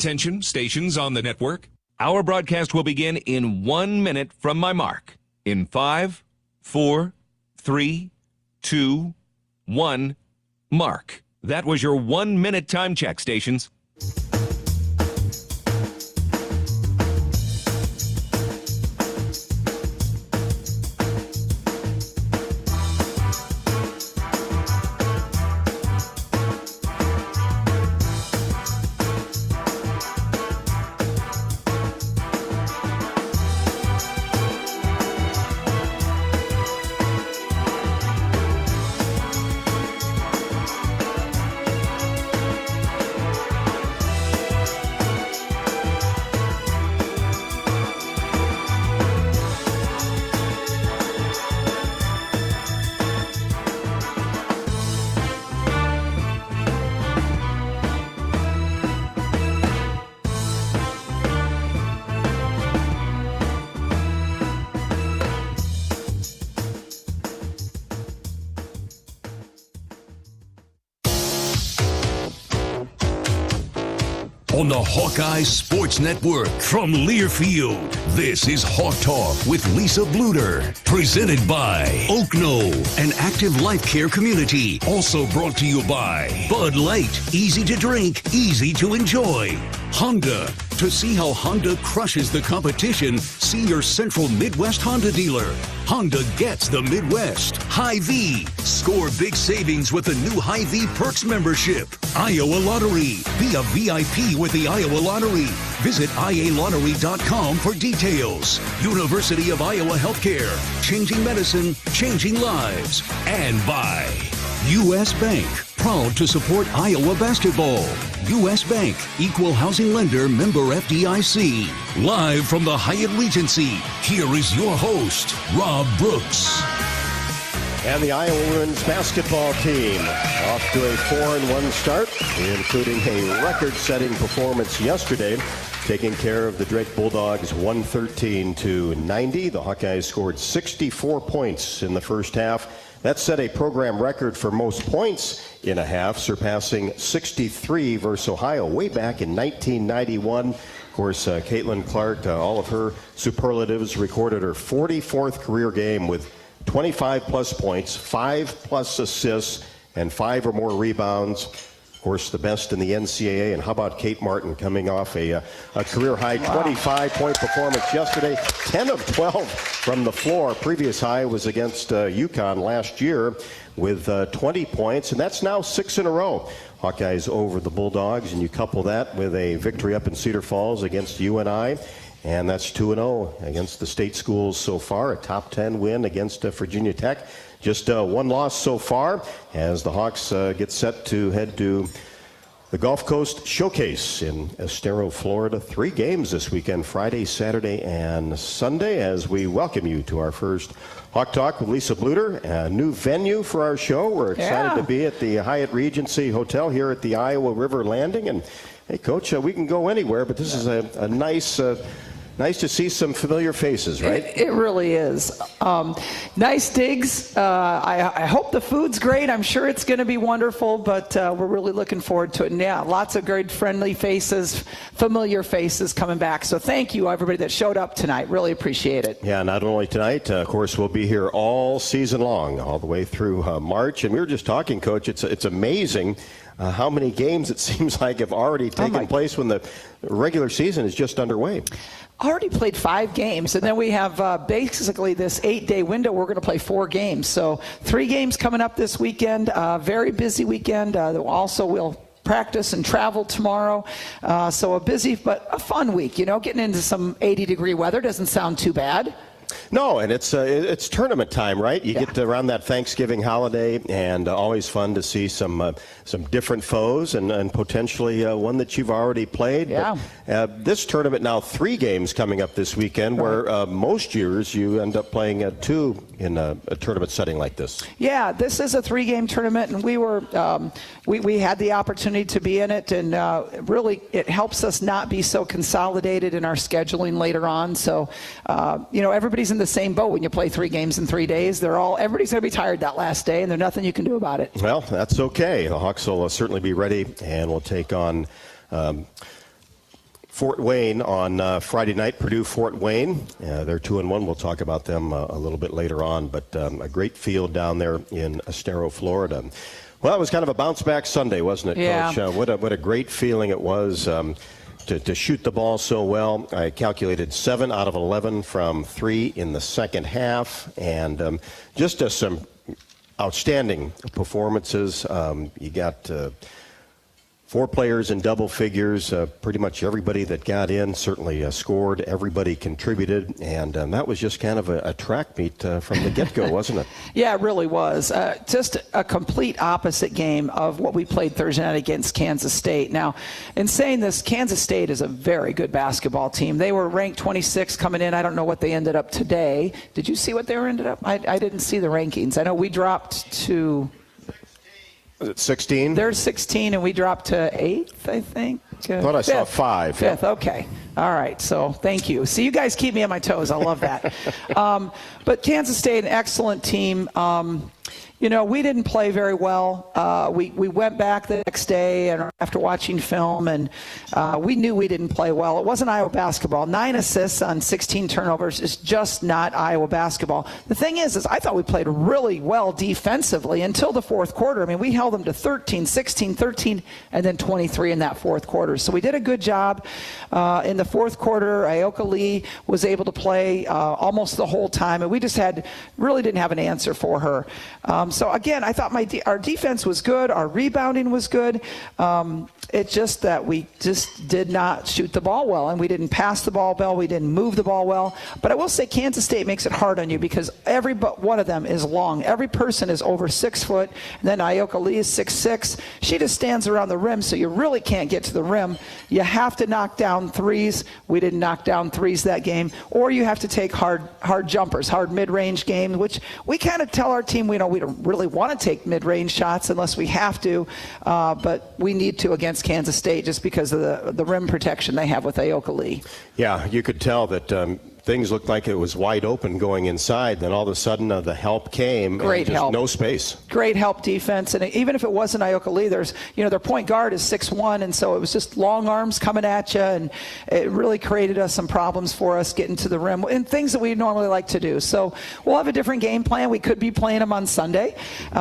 Attention, stations on the network. Our broadcast will begin in 1 minute from my mark. In 5, 4, 3, 2, 1, mark. That was your 1 minute time check, stations. On the Hawkeyes Sports Network from Learfield, this is Hawk Talk with Lisa Bluder. Presented by Oak Knoll, an active life care community. Also brought to you by Bud Light, easy to drink, easy to enjoy. Honda. To see how Honda crushes the competition, see your Central Midwest Honda dealer. Honda gets the Midwest. Hy-Vee. Score big savings with the new Hy-Vee Perks membership. Iowa Lottery. Be a VIP with the Iowa Lottery. Visit ialottery.com for details. University of Iowa Healthcare. Changing medicine, changing lives. And by U.S. Bank. Proud to support Iowa basketball. U.S. Bank, equal housing lender, member FDIC. Live from the Hyatt Regency, here is your host, Rob Brooks. And the Iowa women's basketball team off to a 4-1 start, including a record-setting performance yesterday, taking care of the Drake Bulldogs 113-90. The Hawkeyes scored 64 points in the first half. That set a program record for most points in a half, surpassing 63 versus Ohio way back in 1991. Of course, Caitlin Clark, all of her superlatives, recorded her 44th career game with 25-plus points, 5-plus assists, and 5 or more rebounds. Of course, the best in the NCAA. And how about Kate Martin coming off a career-high 25-point performance yesterday, 10 of 12 from the floor. Previous high was against UConn last year with 20 points, and that's now 6 in a row. Hawkeyes over the Bulldogs, and you couple that with a victory up in Cedar Falls against UNI, and that's 2-0 against the state schools so far, a top 10 win against Virginia Tech. Just one loss so far as the Hawks get set to head to the Gulf Coast Showcase in Estero, Florida. 3 games this weekend, Friday, Saturday, and Sunday, as we welcome you to our first Hawk Talk with Lisa Bluder, a new venue for our show. We're excited to be at the Hyatt Regency Hotel here at the Iowa River Landing. And, hey, Coach, we can go anywhere, but this is a nice... nice to see some familiar faces, right? It really is. Nice digs. I hope the food's great. I'm sure it's going to be wonderful, but we're really looking forward to it. And yeah, lots of great friendly faces, familiar faces coming back. So thank you, everybody that showed up tonight. Really appreciate it. Yeah, not only tonight. Of course, we'll be here all season long, all the way through March. And we were just talking, Coach, it's amazing how many games it seems like have already taken place when the regular season is just underway. Already played 5 games, and then we have basically this 8-day window. We're going to play 4 games. So 3 games coming up this weekend. Very busy weekend. Also, we'll practice and travel tomorrow. So a busy but a fun week. You know, getting into some 80-degree weather doesn't sound too bad. No, and it's tournament time, right? You get around that Thanksgiving holiday, and always fun to see some different foes and potentially one that you've already played. Yeah. But, this tournament now 3 games coming up this weekend, where most years you end up playing 2 in a tournament setting like this. Yeah, this is a 3-game tournament, and we were we had the opportunity to be in it, and really it helps us not be so consolidated in our scheduling later on. So you know, everybody's in the same boat when you play 3 games in 3 days. Everybody's going to be tired that last day, and there's nothing you can do about it. Well, that's okay. The Hawks will certainly be ready, and we'll take on Fort Wayne on Friday night, Purdue-Fort Wayne. They're 2-1. We'll talk about them a little bit later on, but a great field down there in Estero, Florida. Well, it was kind of a bounce-back Sunday, wasn't it, yeah. Coach? What a great feeling it was to shoot the ball so well. I calculated 7 out of 11 from 3 in the second half, and just some outstanding performances. You got 4 players in double figures. Pretty much everybody that got in certainly scored. Everybody contributed, and that was just kind of a track meet from the get-go, wasn't it? Yeah, it really was. Just a complete opposite game of what we played Thursday night against Kansas State. Now, in saying this, Kansas State is a very good basketball team. They were ranked 26 coming in. I don't know what they ended up today. Did you see what they ended up? I didn't see the rankings. I know we dropped to... Was it 16? They're 16, and we dropped to 8th, I think. I thought I saw 5. 5th, okay. All right, so thank you. See, you guys keep me on my toes. I love that. But Kansas State, an excellent team. We didn't play very well. We went back the next day and after watching film, and we knew we didn't play well. It wasn't Iowa basketball. 9 assists on 16 turnovers is just not Iowa basketball. The thing is I thought we played really well defensively until the fourth quarter. I mean, we held them to 13, 16, 13, and then 23 in that fourth quarter. So we did a good job in the fourth quarter. Ioka Lee was able to play almost the whole time, and we just really didn't have an answer for her. So again, I thought our defense was good. Our rebounding was good. It's just that we just did not shoot the ball well, and we didn't pass the ball well. We didn't move the ball well. But I will say Kansas State makes it hard on you because every but one of them is long. Every person is over 6 foot. And then Ioka Lee is 6'6". She just stands around the rim, so you really can't get to the rim. You have to knock down threes. We didn't knock down threes that game. Or you have to take hard jumpers, hard mid-range games, which we kind of tell our team we don't really want to take mid-range shots unless we have to, but we need to against Kansas State just because of the rim protection they have with Ioka Lee. Yeah, you could tell that things looked like it was wide open going inside. Then all of a sudden the help came. Great and just help. No space. Great help defense. And even if it wasn't Ioka Lee, their point guard is 6'1", and so it was just long arms coming at you, and it really created us some problems for us getting to the rim and things that we normally like to do. So we'll have a different game plan. We could be playing them on Sunday,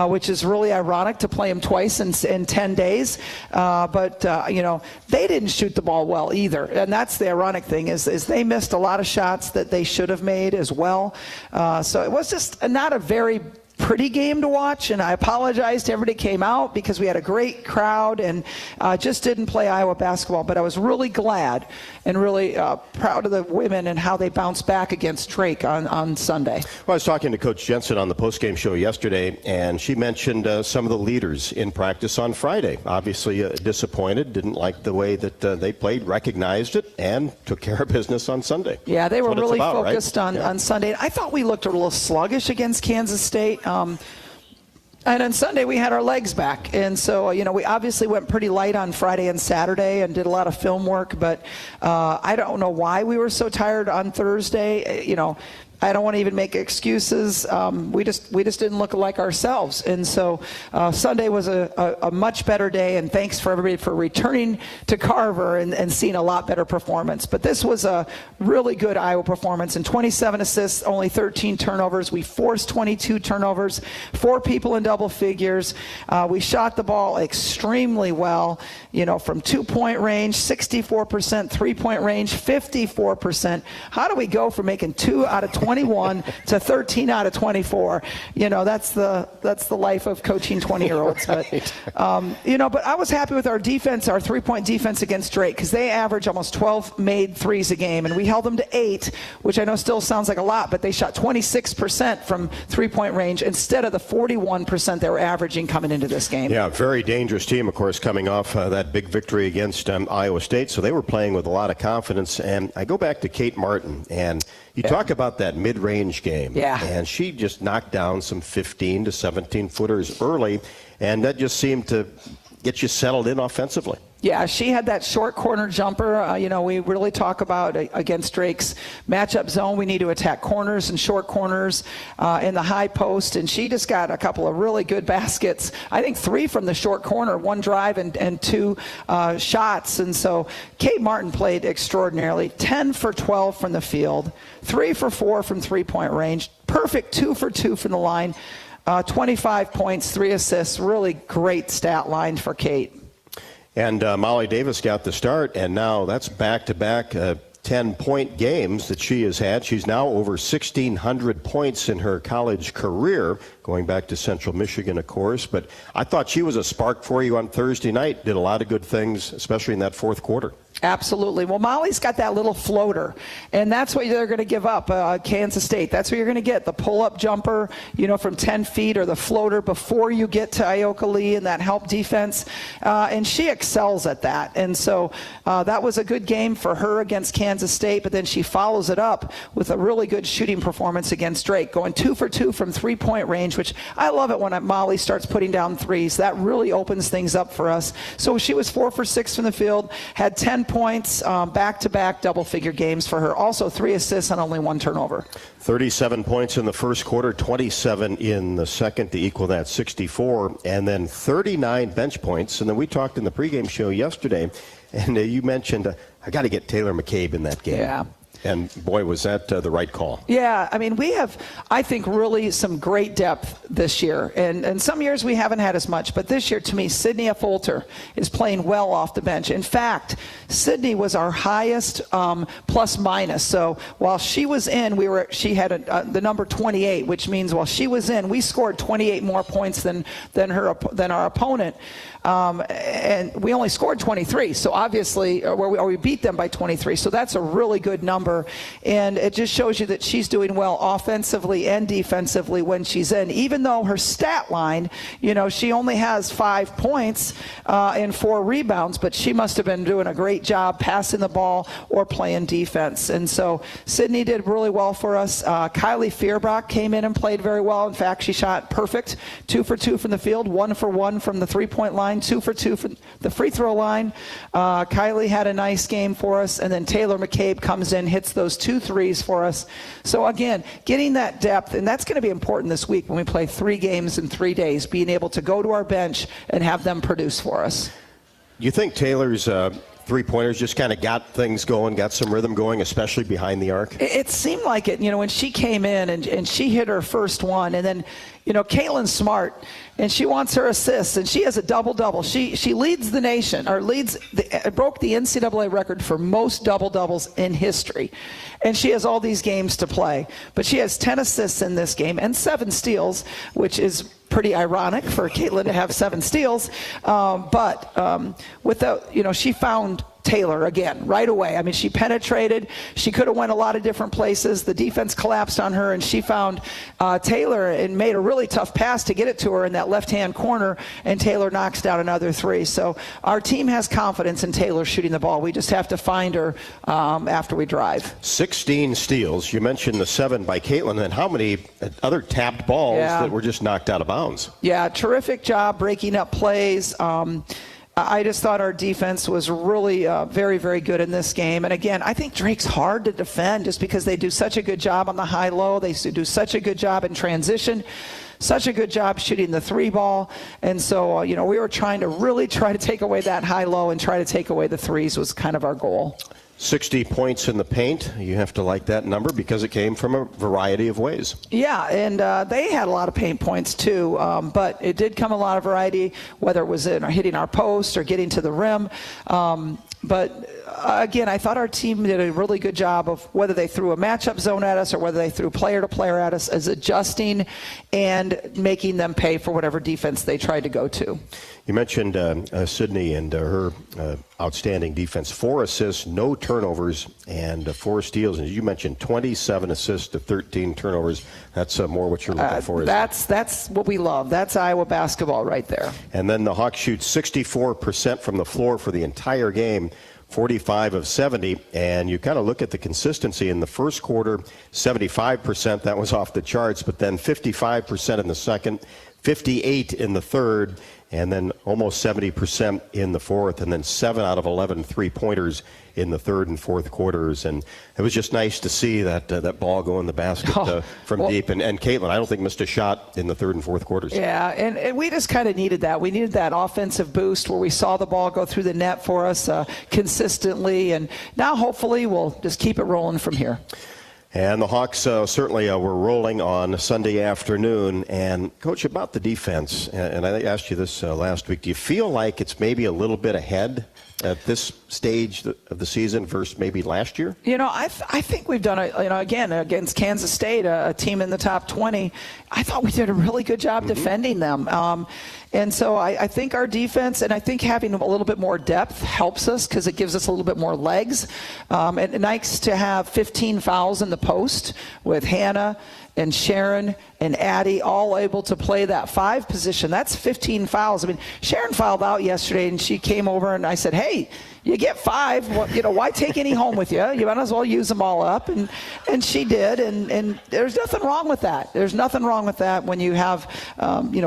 which is really ironic to play them twice in 10 days. But they didn't shoot the ball well either. And that's the ironic thing is they missed a lot of shots that they should have made as well. So it was just not a very pretty game to watch, and I apologize to everybody who came out because we had a great crowd and just didn't play Iowa basketball. But I was really glad and really proud of the women and how they bounced back against Drake on Sunday. Well, I was talking to Coach Jensen on the postgame show yesterday, and she mentioned some of the leaders in practice on Friday. Obviously disappointed, didn't like the way that they played, recognized it, and took care of business on Sunday. Yeah, they were really about, focused right? on Sunday. I thought we looked a little sluggish against Kansas State. And on Sunday, we had our legs back. And so, we obviously went pretty light on Friday and Saturday and did a lot of film work. But I don't know why we were so tired on Thursday. I don't want to even make excuses. We just didn't look like ourselves. And so Sunday was a much better day, and thanks for everybody for returning to Carver and seeing a lot better performance. But this was a really good Iowa performance, and 27 assists, only 13 turnovers. We forced 22 turnovers, 4 people in double figures. We shot the ball extremely well, from 2-point range, 64%, 3-point range, 54%. How do we go from making 2 out of 21 to 13 out of 24? That's the life of coaching 20-year-olds. But but I was happy with our defense, our 3-point defense against Drake, because they average almost 12 made threes a game, and we held them to 8, which I know still sounds like a lot, but they shot 26% from 3-point range instead of the 41% they were averaging coming into this game. Yeah, very dangerous team, of course, coming off that big victory against Iowa State. So they were playing with a lot of confidence. And I go back to Kate Martin, and you talk about that mid-range game. Yeah. And she just knocked down some 15 to 17 footers early, and that just seemed to get you settled in offensively. Yeah, she had that short corner jumper. We really talk about against Drake's matchup zone. We need to attack corners and short corners in the high post. And she just got a couple of really good baskets. I think 3 from the short corner, 1 drive and 2 shots. And so Kate Martin played extraordinarily. 10 for 12 from the field, 3 for 4 from three-point range, perfect 2 for 2 from the line, 25 points, 3 assists. Really great stat line for Kate. And Molly Davis got the start, and now that's back-to-back 10-point games that she has had. She's now over 1,600 points in her college career, going back to Central Michigan, of course. But I thought she was a spark for you on Thursday night. Did a lot of good things, especially in that fourth quarter. Absolutely. Well, Molly's got that little floater, and that's what they're going to give up, Kansas State. That's what you're going to get, the pull-up jumper, from 10 feet, or the floater before you get to Ioka Lee and that help defense. And she excels at that. And so that was a good game for her against Kansas State, but then she follows it up with a really good shooting performance against Drake, going 2 for 2 from three-point range, which I love it when Molly starts putting down threes. That really opens things up for us. So she was 4 for 6 from the field, had 10 points, back-to-back double-figure games for her. Also 3 assists and only 1 turnover. 37 points in the first quarter, 27 in the second to equal that 64, and then 39 bench points. And then we talked in the pregame show yesterday, and you mentioned, I got to get Taylor McCabe in that game. Yeah. And boy, was that the right call. Yeah, I mean, we have, I think, really some great depth this year. And some years we haven't had as much. But this year, to me, Sydney Folter is playing well off the bench. In fact, Sydney was our highest plus-minus. So while she was in, she had the number 28, which means while she was in, we scored 28 more points than our opponent. And we only scored 23, so obviously, or we beat them by 23, so that's a really good number, and it just shows you that she's doing well offensively and defensively when she's in, even though her stat line, she only has 5 points and 4 rebounds, but she must have been doing a great job passing the ball or playing defense. And so Sydney did really well for us. Kylie Fierbach came in and played very well. In fact, she shot perfect, 2 for 2 from the field, 1 for 1 from the three-point line, 2 for 2 from the free throw line. Kylie had a nice game for us, and then Taylor McCabe comes in, hits those 2 threes for us. So again, getting that depth, and that's going to be important this week when we play 3 games in 3 days, being able to go to our bench and have them produce for us. You think Taylor's three-pointers just kind of got things going, got some rhythm going, especially behind the arc? It seemed like it, when she came in and she hit her first one, and then, Caitlin's smart, and she wants her assists, and she has a double-double. She leads the nation, or broke the NCAA record for most double-doubles in history. And she has all these games to play. But she has 10 assists in this game and 7 steals, which is pretty ironic for Caitlin to have 7 steals. She found Taylor again right away. I mean, she penetrated. She could have went a lot of different places. The defense collapsed on her, and she found Taylor and made a really tough pass to get it to her in that left-hand corner, and Taylor knocks down another 3. So our team has confidence in Taylor shooting the ball. We just have to find her after we drive. 16 steals. You mentioned the 7 by Caitlin, and how many other tapped balls that were just knocked out of bounds? Yeah, terrific job breaking up plays. I just thought our defense was really very, very good in this game. And again, I think Drake's hard to defend just because they do such a good job on the high-low. They do such a good job in transition, such a good job shooting the 3 ball. And so, we were trying to take away that high-low and try to take away the threes was kind of our goal. 60 points in the paint. You have to like that number because it came from a variety of ways. Yeah, and they had a lot of paint points too, but it did come a lot of variety, whether it was hitting our post or getting to the rim. But again, I thought our team did a really good job of whether they threw a matchup zone at us or whether they threw player to player at us, as adjusting and making them pay for whatever defense they tried to go to. You mentioned Sydney and her outstanding defense. 4 assists, no turnovers, and 4 steals. And you mentioned 27 assists to 13 turnovers. That's more what you're looking for. That's what we love. That's Iowa basketball right there. And then the Hawks shoot 64% from the floor for the entire game. 45 of 70, and you kind of look at the consistency in the first quarter, 75%, that was off the charts, but then 55% in the second, 58 in the third, and then almost 70% in the fourth, and then 7 out of 11 three-pointers in the third and fourth quarters. And it was just nice to see that ball go in the basket from deep. And Caitlin, I don't think missed a shot in the third and fourth quarters. Yeah, and we just kind of needed that. We needed that offensive boost where we saw the ball go through the net for us consistently. And now hopefully we'll just keep it rolling from here. And the Hawks certainly were rolling on Sunday afternoon. And, Coach, about the defense, and I asked you this last week, do you feel like it's maybe a little bit ahead at this stage of the season versus maybe last year? I think we've done again, against Kansas State, a team in the top 20, I thought we did a really good job defending them. And so I think our defense, and I think having a little bit more depth helps us because it gives us a little bit more legs. It's nice to have 15 fouls in the post with Hannah and Sharon and Addie all able to play that 5 position. That's 15 fouls. I mean, Sharon fouled out yesterday, and she came over, and I said, hey, you get 5. Well, why take any home with you? You might as well use them all up. And she did, and there's nothing wrong with that. There's nothing wrong with that when you have,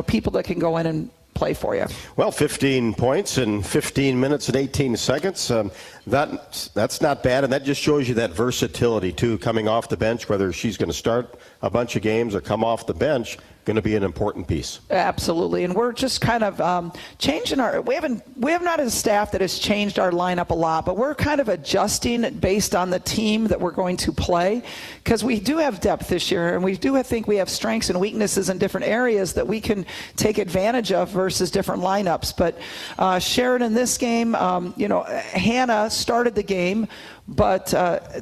people that can go in and play for you. Well, 15 points in 15 minutes and 18 seconds. That's not bad, and that just shows you that versatility, too, coming off the bench, whether she's going to start a bunch of games or come off the bench, going to be an important piece. Absolutely, and we're just kind of changing our. We have not a staff that has changed our lineup a lot, but we're kind of adjusting based on the team that we're going to play, because we do have depth this year, and we do think we have strengths and weaknesses in different areas that we can take advantage of versus different lineups. But Sharon in this game, Hannah started the game, but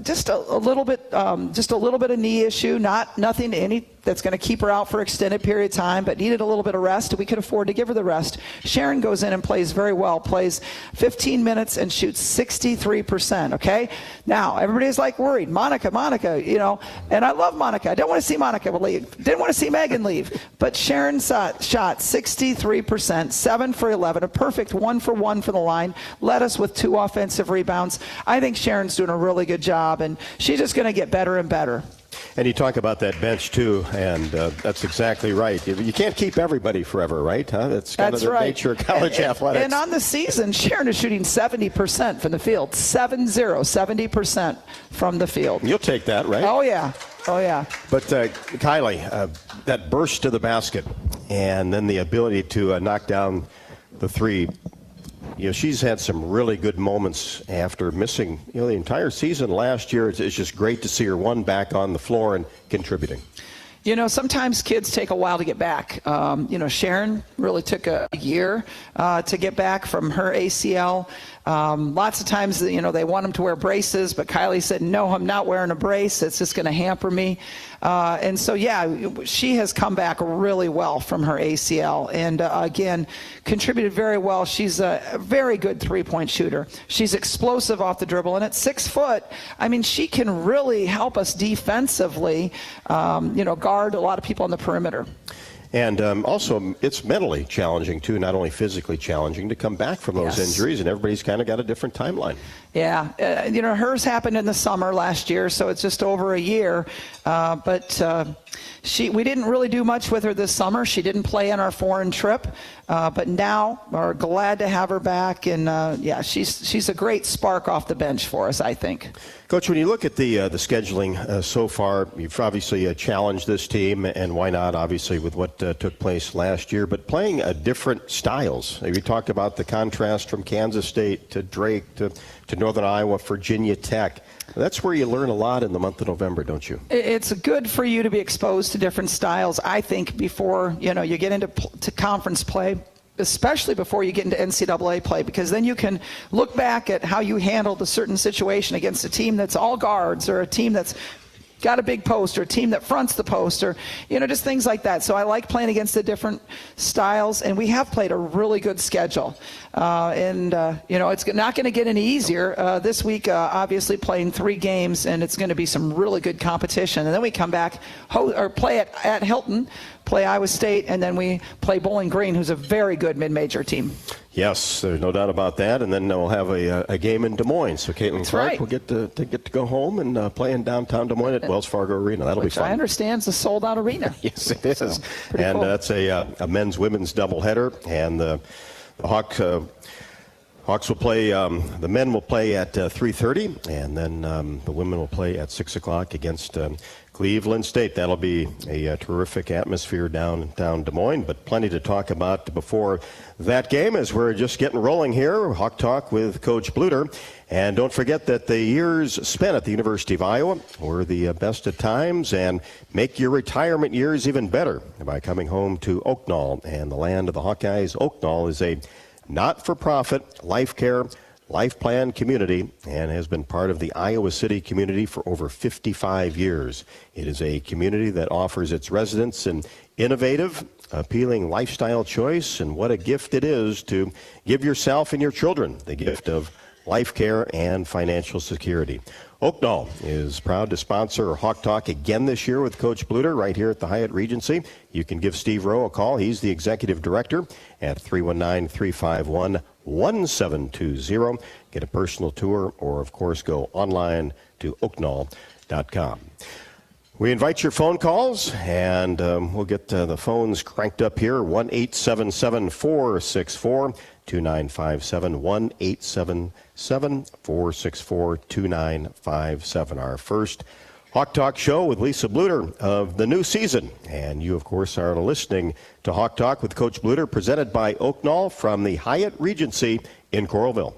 just a little bit of knee issue, nothing that's going to keep her out for extended period of time, but needed a little bit of rest. We could afford to give her the rest. Sharon goes in and plays very well, plays 15 minutes and shoots 63%, okay? Now, everybody's like worried. Monica, and I love Monica. I don't want to see Monica leave. Didn't want to see Megan leave. But Sharon shot 63%, 7 for 11, a perfect 1 for 1 for the line, led us with 2 offensive rebounds. I think Sharon's doing a really good job, and she's just going to get better and better. And you talk about that bench, too, and that's exactly right. You can't keep everybody forever, right? That's kind of the nature of college athletics. And on the season, Sharon is shooting 70% from the field, 70% from the field. You'll take that, right? Oh, yeah. But, Kylie, that burst to the basket and then the ability to knock down the 3, she's had some really good moments after missing, the entire season last year. It's just great to see her back on the floor and contributing. Sometimes kids take a while to get back. Sharon really took a year to get back from her ACL. Lots of times, they want them to wear braces, but Kylie said, no, I'm not wearing a brace. It's just going to hamper me. And so, she has come back really well from her ACL and, again, contributed very well. She's a very good three-point shooter. She's explosive off the dribble, and at 6 foot, she can really help us defensively, guard a lot of people on the perimeter. And also, it's mentally challenging, too, not only physically challenging, to come back from those injuries, and everybody's kind of got a different timeline. Yeah. Hers happened in the summer last year, so it's just over a year. But we didn't really do much with her this summer. She didn't play on our foreign trip. But now we're glad to have her back. And, she's a great spark off the bench for us, I think. Coach, when you look at the scheduling so far, you've obviously challenged this team, and why not, obviously, with what took place last year, but playing different styles. You talked about the contrast from Kansas State to Drake to Northern Iowa, Virginia Tech. That's where you learn a lot in the month of November, don't you? It's good for you to be exposed to different styles, I think, before you get into conference play, especially before you get into NCAA play, because then you can look back at how you handled a certain situation against a team that's all guards, or a team that's got a big post, or a team that fronts the post, or just things like that. So I like playing against the different styles, and we have played a really good schedule. It's not going to get any easier. This week, obviously, playing 3 games, and it's going to be some really good competition. And then we come back play at Hilton, play Iowa State, and then we play Bowling Green, who's a very good mid-major team. Yes, there's no doubt about that. And then we'll have a game in Des Moines. So Caitlin Clark right. will get to go home and play in downtown Des Moines at Wells Fargo Arena. That'll be fun. I understand is a sold-out arena. Yes, it is. So, and cool. That's a men's-women's doubleheader. And the Hawks will play, the men will play at 3:30, and then the women will play at 6 o'clock against Cleveland State. That'll be a terrific atmosphere downtown Des Moines, but plenty to talk about before that game as we're just getting rolling here. Hawk Talk with Coach Bluder. And don't forget that the years spent at the University of Iowa were the best at times, and make your retirement years even better by coming home to Oaknall and the land of the Hawkeyes. Oaknall is a not-for-profit life care, life plan community and has been part of the Iowa City community for over 55 years. It is a community that offers its residents an innovative, appealing lifestyle choice, and what a gift it is to give yourself and your children the gift of life care and financial security. Oaknall is proud to sponsor Hawk Talk again this year with Coach Bluder right here at the Hyatt Regency. You can give Steve Rowe a call. He's the executive director at 319-351-1720. Get a personal tour or, of course, go online to oaknall.com. We invite your phone calls, and we'll get the phones cranked up here. 1-877-464-2957, 1-877-464-2957. Our first Hawk Talk show with Lisa Bluder of the new season. And you, of course, are listening to Hawk Talk with Coach Bluder, presented by Oaknall from the Hyatt Regency in Coralville.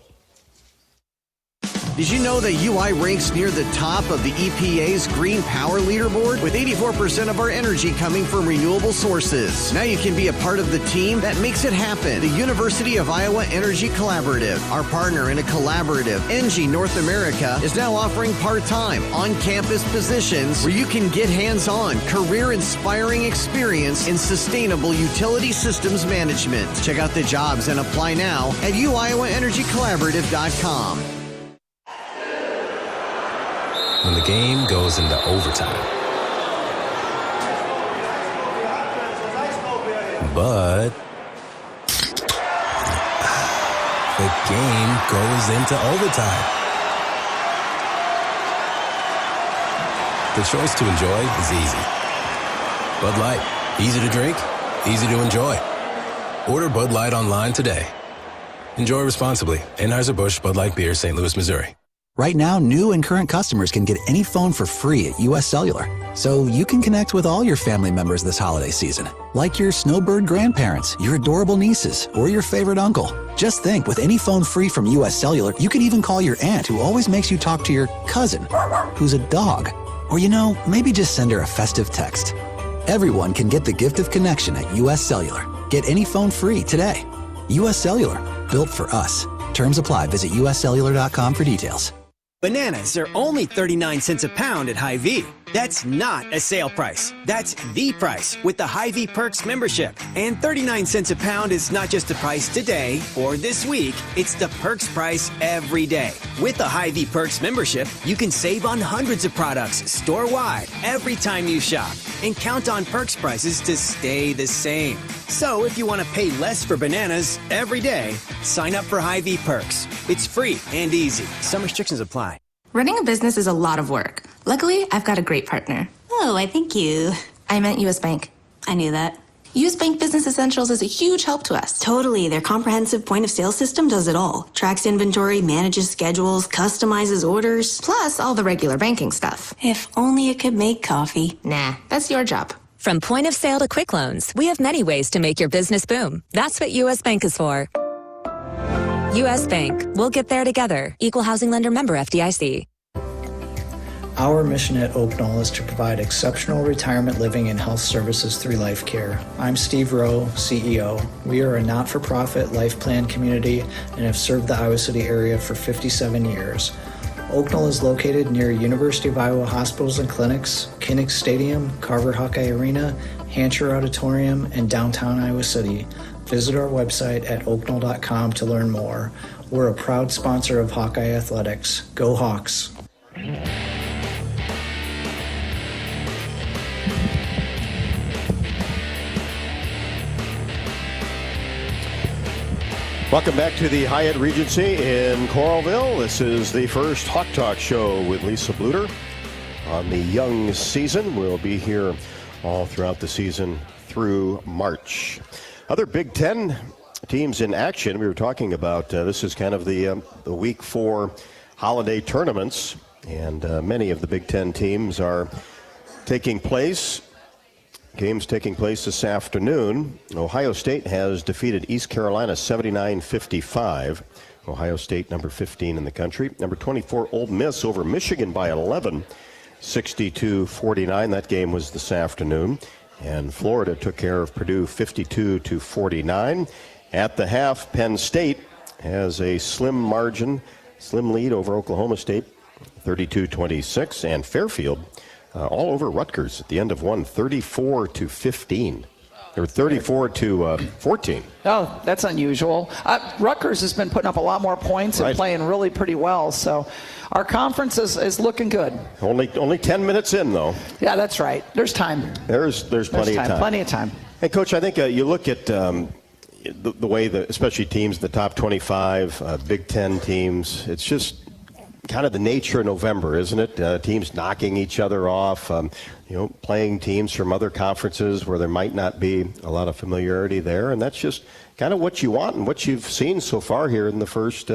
Did you know that UI ranks near the top of the EPA's Green Power Leaderboard? With 84% of our energy coming from renewable sources. Now you can be a part of the team that makes it happen. The University of Iowa Energy Collaborative, our partner in a collaborative, ENGIE North America, is now offering part-time, on-campus positions where you can get hands-on, career-inspiring experience in sustainable utility systems management. Check out the jobs and apply now at uiowaenergycollaborative.com. When the game goes into overtime. But the game goes into overtime. The choice to enjoy is easy. Bud Light, easy to drink, easy to enjoy. Order Bud Light online today. Enjoy responsibly. Anheuser-Busch Bud Light Beer, St. Louis, Missouri. Right now, new and current customers can get any phone for free at US Cellular. So you can connect with all your family members this holiday season, like your snowbird grandparents, your adorable nieces, or your favorite uncle. Just think, with any phone free from US Cellular, you can even call your aunt who always makes you talk to your cousin, who's a dog. Or, maybe just send her a festive text. Everyone can get the gift of connection at US Cellular. Get any phone free today. US Cellular, built for us. Terms apply. Visit uscellular.com for details. Bananas are only 39 cents a pound at Hy-Vee. That's not a sale price. That's the price with the Hy-Vee Perks membership. And 39 cents a pound is not just the price today or this week. It's the Perks price every day. With the Hy-Vee Perks membership, you can save on hundreds of products store-wide every time you shop. And count on Perks prices to stay the same. So if you want to pay less for bananas every day, sign up for Hy-Vee Perks. It's free and easy. Some restrictions apply. Running a business is a lot of work. Luckily, I've got a great partner. Oh, I thank you. I meant US Bank. I knew that. US Bank Business Essentials is a huge help to us. Totally. Their comprehensive point-of-sale system does it all. Tracks inventory, manages schedules, customizes orders. Plus all the regular banking stuff. If only it could make coffee. Nah, that's your job. From point of sale to quick loans, we have many ways to make your business boom. That's what US Bank is for. US Bank. We'll get there together. Equal housing lender, member FDIC. Our mission at Oaknall is to provide exceptional retirement living and health services through life care. I'm Steve Rowe, CEO. We are a not-for-profit life plan community and have served the Iowa City area for 57 years. Oaknall is located near University of Iowa hospitals and clinics, Kinnick Stadium, Carver Hawkeye Arena, Hancher Auditorium, and downtown Iowa City. Visit our website at oaknall.com to learn more. We're a proud sponsor of Hawkeye Athletics. Go Hawks! Welcome back to the Hyatt Regency in Coralville. This is the first Hawk Talk show with Lisa Bluder on the young season. We'll be here all throughout the season through March. Other Big Ten teams in action. We were talking about this is kind of the week 4 holiday tournaments, and many of the Big Ten teams are taking place. Games taking place this afternoon. Ohio State has defeated East Carolina 79-55. Ohio State, number 15 in the country. Number 24, Ole Miss over Michigan by 11, 62-49. That game was this afternoon. And Florida took care of Purdue 52-49. At the half, Penn State has a slim lead over Oklahoma State, 32-26. And Fairfield all over Rutgers at the end of one, 34-15. Or 34-14. Oh, that's unusual. Rutgers has been putting up a lot more points and playing really pretty well. So our conference is looking good. Only 10 minutes in, though. Yeah, that's right. There's time. There's plenty of time. Plenty of time. Hey, Coach, I think you look at the way that, especially teams, the top 25, Big Ten teams, it's just kind of the nature of November, isn't it? Teams knocking each other off, playing teams from other conferences where there might not be a lot of familiarity there. And that's just kind of what you want and what you've seen so far here in the first,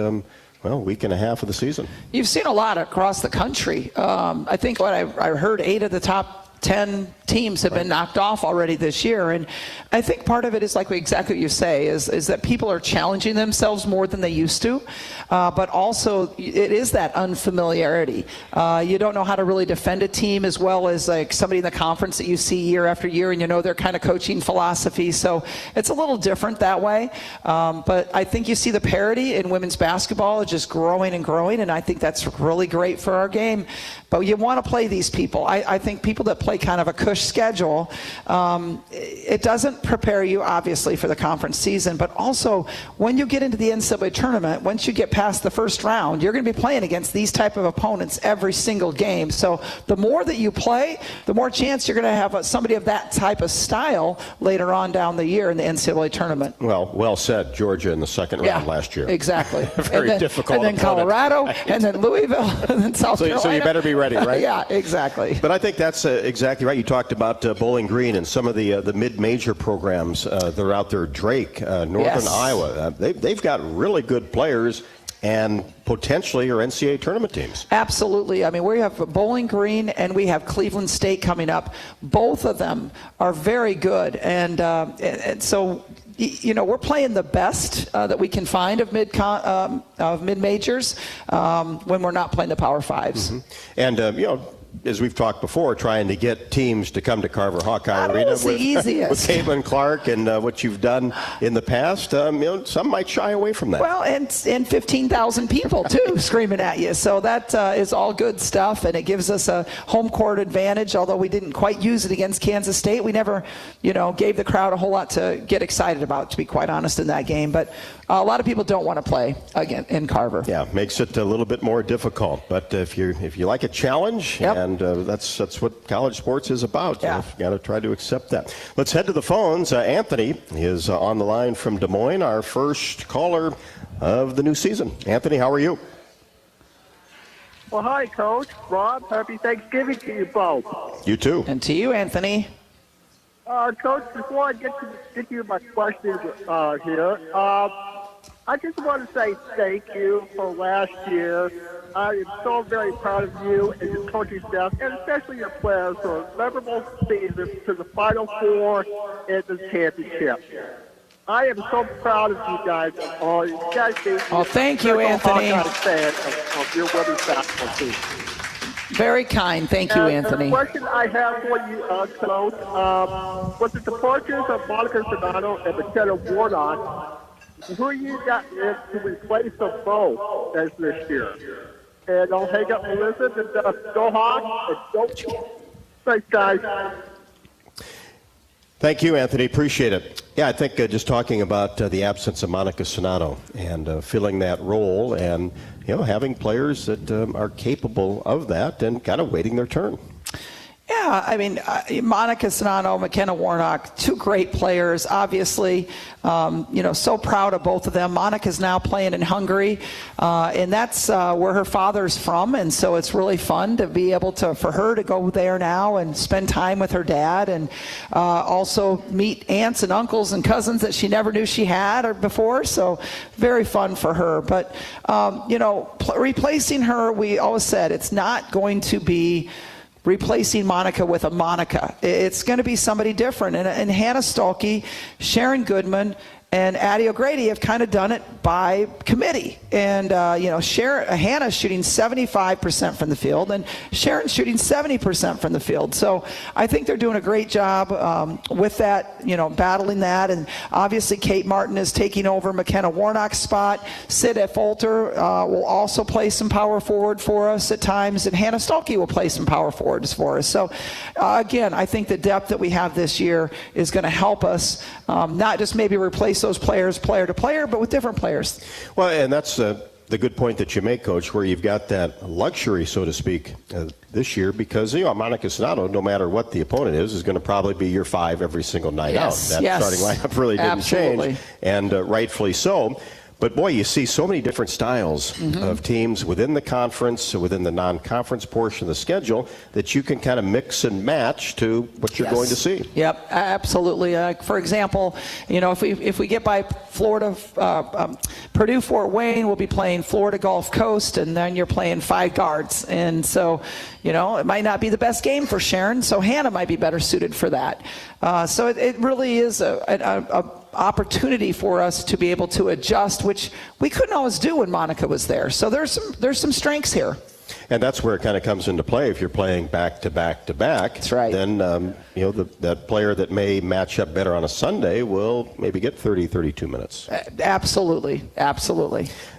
week and a half of the season. You've seen a lot across the country. I think what I heard 8 of the top 10 teams have been knocked off already this year, and I think part of it is like exactly what you say is that people are challenging themselves more than they used to, but also it is that unfamiliarity. You don't know how to really defend a team as well as like somebody in the conference that you see year after year, and you know their kind of coaching philosophy, so it's a little different that way, but I think you see the parity in women's basketball just growing and growing, and I think that's really great for our game. But you want to play these people. I think people that play kind of a cush schedule, it doesn't prepare you, obviously, for the conference season. But also, when you get into the NCAA tournament, once you get past the first round, you're going to be playing against these type of opponents every single game. So the more that you play, the more chance you're going to have somebody of that type of style later on down the year in the NCAA tournament. Well said. Georgia in the second round last year. Exactly. Very difficult. And then Colorado, and then Louisville, and then South Carolina. So you better be ready, right? Yeah, exactly. But I think that's exactly right. You talked about Bowling Green and some of the mid-major programs that are out there. Drake, Northern Iowa. They've got really good players and potentially are NCAA tournament teams. Absolutely. I mean, we have Bowling Green and we have Cleveland State coming up. Both of them are very good. And so, we're playing the best that we can find of mid-majors when we're not playing the Power Fives. Mm-hmm. And, as we've talked before, trying to get teams to come to Carver Hawkeye Arena with Caitlin Clark and what you've done in the past, some might shy away from that. Well, and 15,000 people, too, screaming at you. So that is all good stuff, and it gives us a home court advantage, although we didn't quite use it against Kansas State. We never, gave the crowd a whole lot to get excited about, to be quite honest, in that game. But a lot of people don't want to play again in Carver. Yeah, makes it a little bit more difficult. But if you like a challenge, and that's what college sports is about. Yeah. You've got to try to accept that. Let's head to the phones. Anthony is on the line from Des Moines, our first caller of the new season. Anthony, how are you? Well, hi, Coach. Rob, happy Thanksgiving to you both. You too. And to you, Anthony. Coach, before I get to you my question here, I just want to say thank you for last year. I am so very proud of you and your coaching staff, and especially your players for a memorable season to the Final Four and the championship. I am so proud of you guys. You guys thank you, Anthony. I'm a fan of your women's basketball team. Very kind. Thank you, Anthony. The question I have for you, Coach, with the departures of Monica Sonato and McKenna Warnock, who you got to replace them both as this year? And I'll hang up and listen, and go Hawks, and go. Thanks, guys. Thank you, Anthony. Appreciate it. Yeah, I think just talking about the absence of Monica Sonato and filling that role and, having players that are capable of that and kind of waiting their turn. Yeah, Yeah, I mean, Monica Sonano, McKenna Warnock, two great players, obviously. So proud of both of them. Monica's now playing in Hungary, and that's where her father's from, and so it's really fun to be able for her to go there now and spend time with her dad, and also meet aunts and uncles and cousins that she never knew she had before, so very fun for her. But, replacing her, we always said it's not going to be replacing Monica with a Monica. It's going to be somebody different. And Hannah Stolke, Sharon Goodman, and Addie O'Grady have kind of done it by committee. And, Hannah's shooting 75% from the field, and Sharon's shooting 70% from the field. So I think they're doing a great job with that, battling that. And obviously Kate Martin is taking over McKenna Warnock's spot. Sid Folter will also play some power forward for us at times, and Hannah Stolke will play some power forwards for us. So, again, I think the depth that we have this year is going to help us not just maybe replace those players player to player, but with different players. Well, and that's the good point that you make, Coach, where you've got that luxury, so to speak, this year, because Monica Sonano, no matter what the opponent is going to probably be your 5 every single night out. That starting lineup really didn't change, and rightfully so. But, boy, you see so many different styles of teams within the conference, within the non-conference portion of the schedule, that you can kind of mix and match to what you're going to see. Yep, absolutely. For example, if we get by Florida, Purdue Fort Wayne, we'll be playing Florida Gulf Coast, and then you're playing 5 guards. And so, it might not be the best game for Sharon, so Hannah might be better suited for that. So it really is a opportunity for us to be able to adjust, which we couldn't always do when Monica was there. So there's some strengths here. And that's where it kind of comes into play. If you're playing back to back to back, that's right. Then that player that may match up better on a Sunday will maybe get 32 minutes. Absolutely.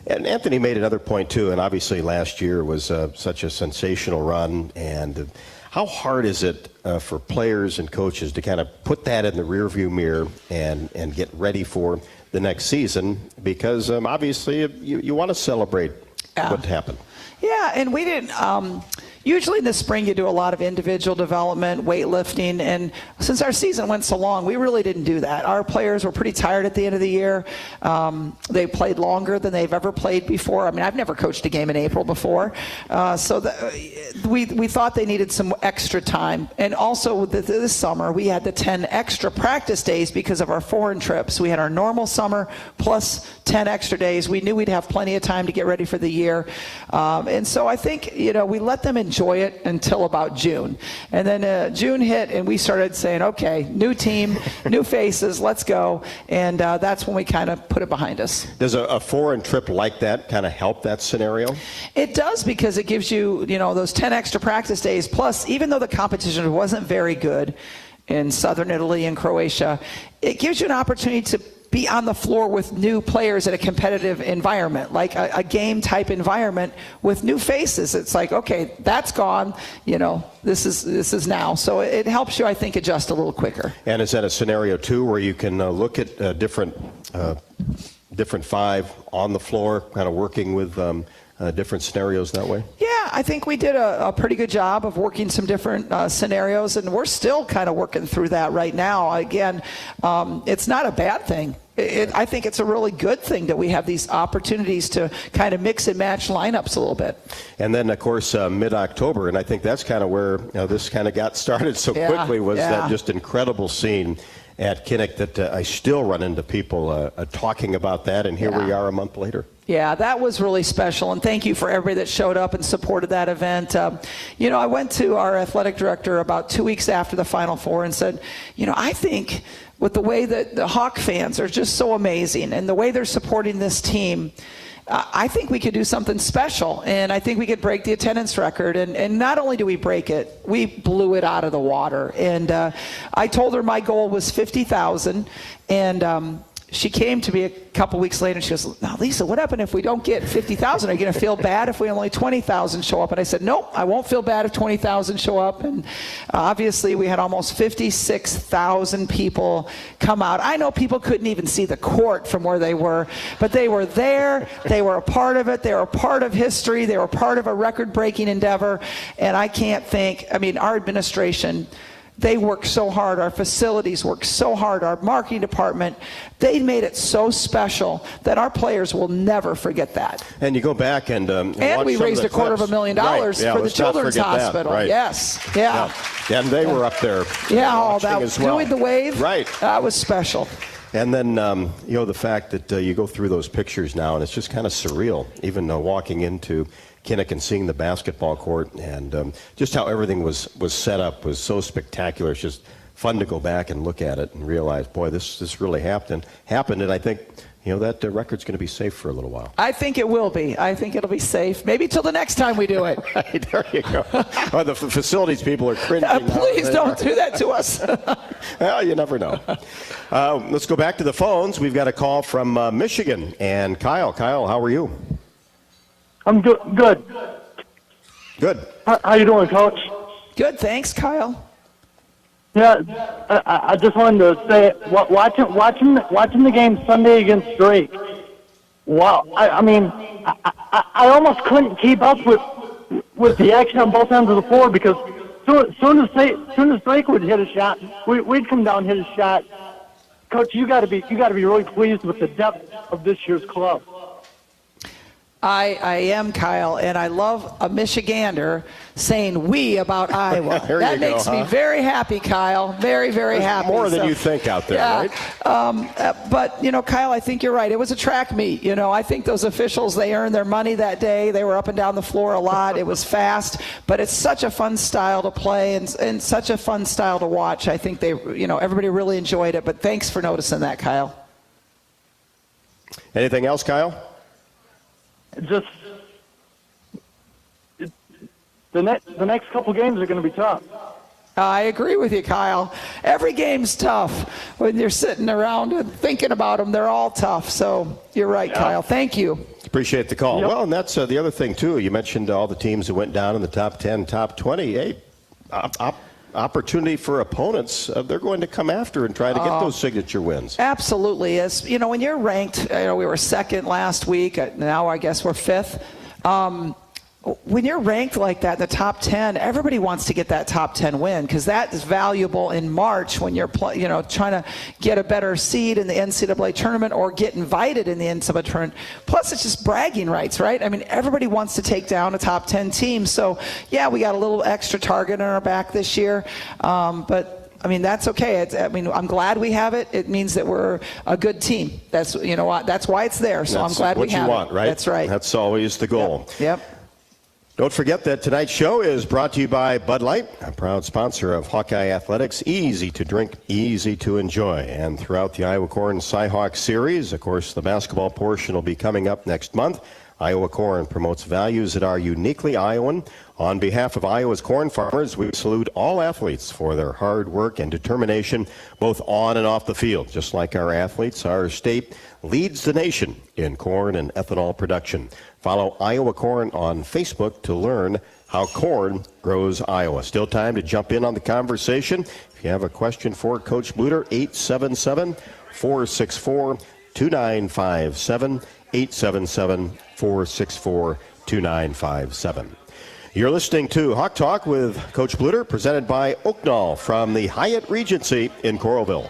And Anthony made another point too, and obviously last year was such a sensational run. And how hard is it for players and coaches to kind of put that in the rearview mirror and get ready for the next season? Because obviously you want to celebrate what happened. Yeah, and we didn't. Usually in the spring you do a lot of individual development, weightlifting, and since our season went so long, we really didn't do that. Our players were pretty tired at the end of the year. They played longer than they've ever played before. I mean, I've never coached a game in April before. We thought they needed some extra time. And also this summer, we had the 10 extra practice days because of our foreign trips. We had our normal summer plus 10 extra days. We knew we'd have plenty of time to get ready for the year. And so I think, we let them enjoy it until about June. And then June hit and we started saying, okay, new team, new faces, let's go. And that's when we kind of put it behind us. Does a foreign trip like that kind of help that scenario? It does, because it gives you, those 10 extra practice days. Plus, even though the competition wasn't very good in Southern Italy and Croatia, it gives you an opportunity to be on the floor with new players in a competitive environment, like a game type environment with new faces. It's like, okay, that's gone, this is now. So it helps you, I think, adjust a little quicker. And is that a scenario too where you can look at different 5 on the floor, kind of working with different scenarios that way? Yeah, I think we did a pretty good job of working some different scenarios, and we're still kind of working through that right now. Again, it's not a bad thing. I think it's a really good thing that we have these opportunities to kind of mix and match lineups a little bit. And then, of course, mid-October, and I think that's kind of where this kind of got started so quickly, was that just incredible scene at Kinnick that I still run into people talking about that, and here we are a month later. Yeah, that was really special, and thank you for everybody that showed up and supported that event. I went to our athletic director about 2 weeks after the Final Four and said, I think with the way that the Hawk fans are just so amazing and the way they're supporting this team, I think we could do something special, and I think we could break the attendance record. And not only do we break it, we blew it out of the water. And I told her my goal was 50,000, and she came to me a couple weeks later and she goes, now, Lisa, what happened if we don't get 50,000? Are you going to feel bad if we only 20,000 show up? And I said, nope, I won't feel bad if 20,000 show up. And obviously we had almost 56,000 people come out. I know people couldn't even see the court from where they were, but they were there. They were a part of it. They were a part of history. They were part of a record-breaking endeavor. And I can't thank, our administration, they work so hard. Our facilities work so hard. Our marketing department, they made it so special that our players will never forget that. And you go back and we raised $250,000 for the Children's Hospital. Right. Yes. Yeah. And they were up there. Yeah, all that. As well. Doing the wave. Right. That was special. And then, the fact that you go through those pictures now, and it's just kind of surreal, even walking into Kinnick and seeing the basketball court, and just how everything was set up was so spectacular. It's just fun to go back and look at it and realize, boy, this really happened. And I think, that record's going to be safe for a little while. I think it will be. I think it'll be safe. Maybe till the next time we do it. Right, there you go. Oh, the facilities people are cringing. Please don't do that to us. Well, you never know. Let's go back to the phones. We've got a call from Michigan. And Kyle, how are you? I'm good. Good. How you doing, Coach? Good, thanks, Kyle. Yeah, I just wanted to say, watching the game Sunday against Drake. Wow, I almost couldn't keep up with the action on both ends of the floor because soon as Drake would hit a shot, we'd come down and hit a shot. Coach, you got to be really pleased with the depth of this year's club. I am, Kyle, and I love a Michigander saying we about Iowa. That makes me very happy, Kyle. Very, very happy. More than you think out there, right? But, Kyle, I think you're right. It was a track meet. I think those officials, they earned their money that day. They were up and down the floor a lot. It was fast, but it's such a fun style to play and such a fun style to watch. I think everybody really enjoyed it, but thanks for noticing that, Kyle. Anything else, Kyle? Just the next couple games are going to be tough. I agree with you, Kyle. Every game's tough. When you're sitting around and thinking about them, they're all tough. So you're right, Kyle. Thank you. Appreciate the call. Yep. Well, and that's the other thing, too. You mentioned all the teams that went down in the top 10, top 20. Hey, opportunity for opponents. They're going to come after and try to get those signature wins. Absolutely. As when you're ranked, we were second last week. Now I guess we're fifth. When you're ranked like that in the top 10, everybody wants to get that top 10 win because that is valuable in March when you're trying to get a better seed in the NCAA tournament or get invited in the NCAA tournament. Plus, it's just bragging rights, right? Everybody wants to take down a top 10 team. So, yeah, we got a little extra target on our back this year, but that's okay. I'm glad we have it. It means that we're a good team. That's that's why it's there. So I'm glad we have it. That's what you want, right? That's right. That's always the goal. Yep. Don't forget that tonight's show is brought to you by Bud Light, a proud sponsor of Hawkeye Athletics. Easy to drink, easy to enjoy. And throughout the Iowa Corn Cy-Hawk series, of course, the basketball portion will be coming up next month. Iowa Corn promotes values that are uniquely Iowan. On behalf of Iowa's corn farmers, we salute all athletes for their hard work and determination, both on and off the field. Just like our athletes, our state leads the nation in corn and ethanol production. Follow Iowa Corn on Facebook to learn how corn grows Iowa. Still time to jump in on the conversation. If you have a question for Coach Bluder, 877-464-2957, 877-464-2957. You're listening to Hawk Talk with Coach Bluder, presented by Oaknall from the Hyatt Regency in Coralville.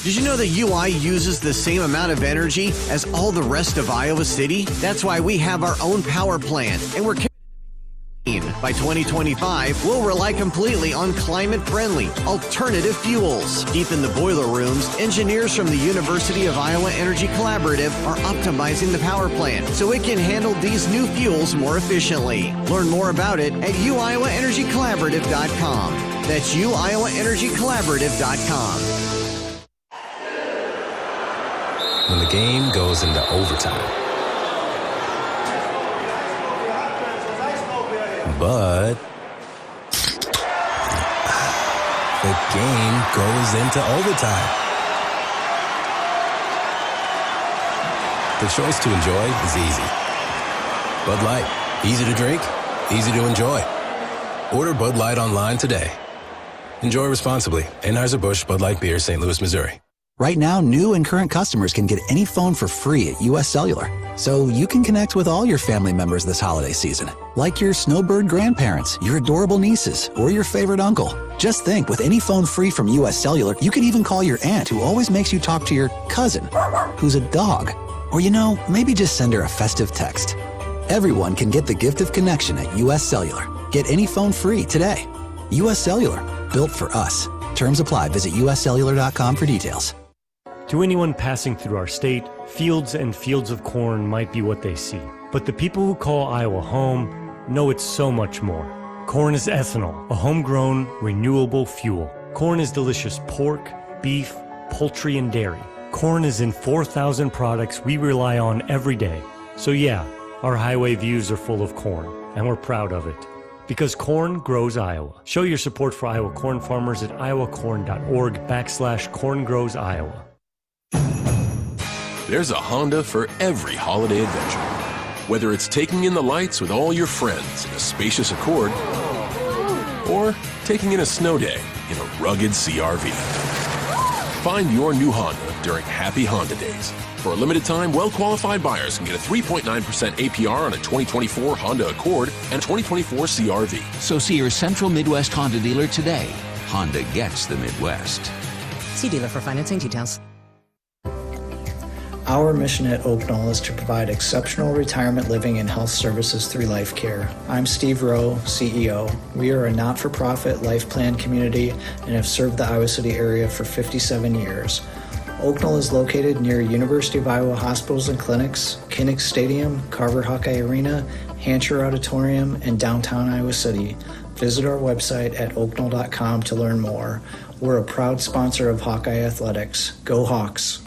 Did you know that UI uses the same amount of energy as all the rest of Iowa City? That's why we have our own power plant, and we're by 2025, we'll rely completely on climate-friendly, alternative fuels. Deep in the boiler rooms, engineers from the University of Iowa Energy Collaborative are optimizing the power plant so it can handle these new fuels more efficiently. Learn more about it at uiowaenergycollaborative.com. That's uiowaenergycollaborative.com. When the game goes into overtime. But the game goes into overtime. The choice to enjoy is easy. Bud Light, easy to drink, easy to enjoy. Order Bud Light online today. Enjoy responsibly. Anheuser-Busch Bud Light Beer, St. Louis, Missouri. Right now, new and current customers can get any phone for free at US Cellular. So you can connect with all your family members this holiday season, like your snowbird grandparents, your adorable nieces, or your favorite uncle. Just think, with any phone free from US Cellular, you can even call your aunt who always makes you talk to your cousin, who's a dog. Or, maybe just send her a festive text. Everyone can get the gift of connection at US Cellular. Get any phone free today. US Cellular, built for us. Terms apply. Visit uscellular.com for details. To anyone passing through our state, fields and fields of corn might be what they see. But the people who call Iowa home know it's so much more. Corn is ethanol, a homegrown, renewable fuel. Corn is delicious pork, beef, poultry, and dairy. Corn is in 4,000 products we rely on every day. So yeah, our highway views are full of corn, and we're proud of it. Because corn grows Iowa. Show your support for Iowa corn farmers at iowacorn.org/corn grows Iowa. There's a Honda for every holiday adventure. Whether it's taking in the lights with all your friends in a spacious Accord, or taking in a snow day in a rugged CR-V. Find your new Honda during Happy Honda Days. For a limited time, well-qualified buyers can get a 3.9% APR on a 2024 Honda Accord and 2024 CR-V. So see your Central Midwest Honda dealer today. Honda gets the Midwest. See dealer for financing details. Our mission at Oak Knoll is to provide exceptional retirement living and health services through life care. I'm Steve Rowe, CEO. We are a not-for-profit life plan community and have served the Iowa City area for 57 years. Oak Knoll is located near University of Iowa hospitals and clinics, Kinnick Stadium, Carver Hawkeye Arena, Hancher Auditorium, and downtown Iowa City. Visit our website at oakknoll.com to learn more. We're a proud sponsor of Hawkeye Athletics. Go Hawks!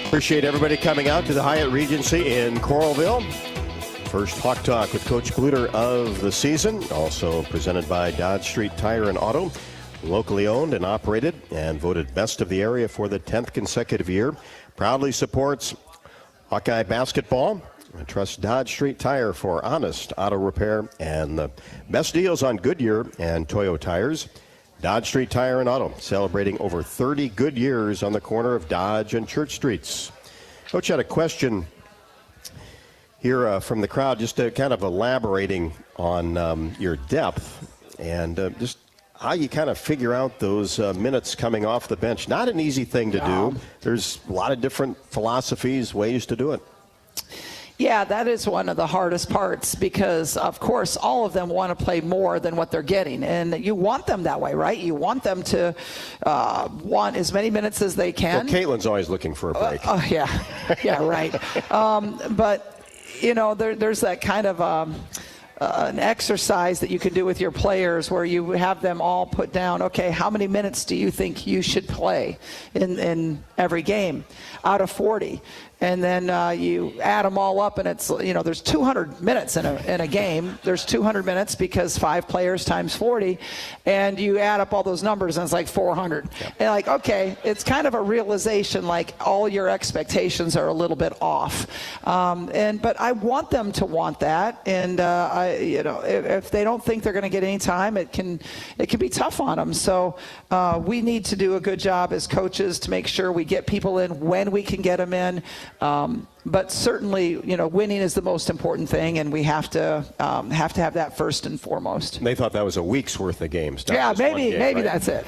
Appreciate everybody coming out to the Hyatt Regency in Coralville. First Hawk Talk with Coach Bluder of the season, also presented by Dodge Street Tire and Auto, locally owned and operated and voted best of the area for the 10th consecutive year. Proudly supports Hawkeye basketball and trusts Dodge Street Tire for honest auto repair and the best deals on Goodyear and Toyo tires. Dodge Street Tire and Auto, celebrating over 30 good years on the corner of Dodge and Church Streets. Coach had a question here from the crowd, just kind of elaborating on your depth and just how you kind of figure out those minutes coming off the bench. Not an easy thing to do. There's a lot of different philosophies, ways to do it. Yeah, that is one of the hardest parts because, of course, all of them want to play more than what they're getting. And you want them that way, right? You want them to want as many minutes as they can. Well, Caitlin's always looking for a break. Yeah. Yeah, right. But, there's that kind of an exercise that you can do with your players where you have them all put down, okay, how many minutes do you think you should play in every game out of 40? And then you add them all up, and it's, there's 200 minutes in a game. There's 200 minutes because 5 players times 40, and you add up all those numbers, and it's like 400. Yep. And okay, it's kind of a realization, like all your expectations are a little bit off. But I want them to want that, and if they don't think they're going to get any time, it can be tough on them. So we need to do a good job as coaches to make sure we get people in when we can get them in. But certainly, winning is the most important thing, and we have to have that first and foremost. They thought that was a week's worth of games. Yeah, maybe right? That's it.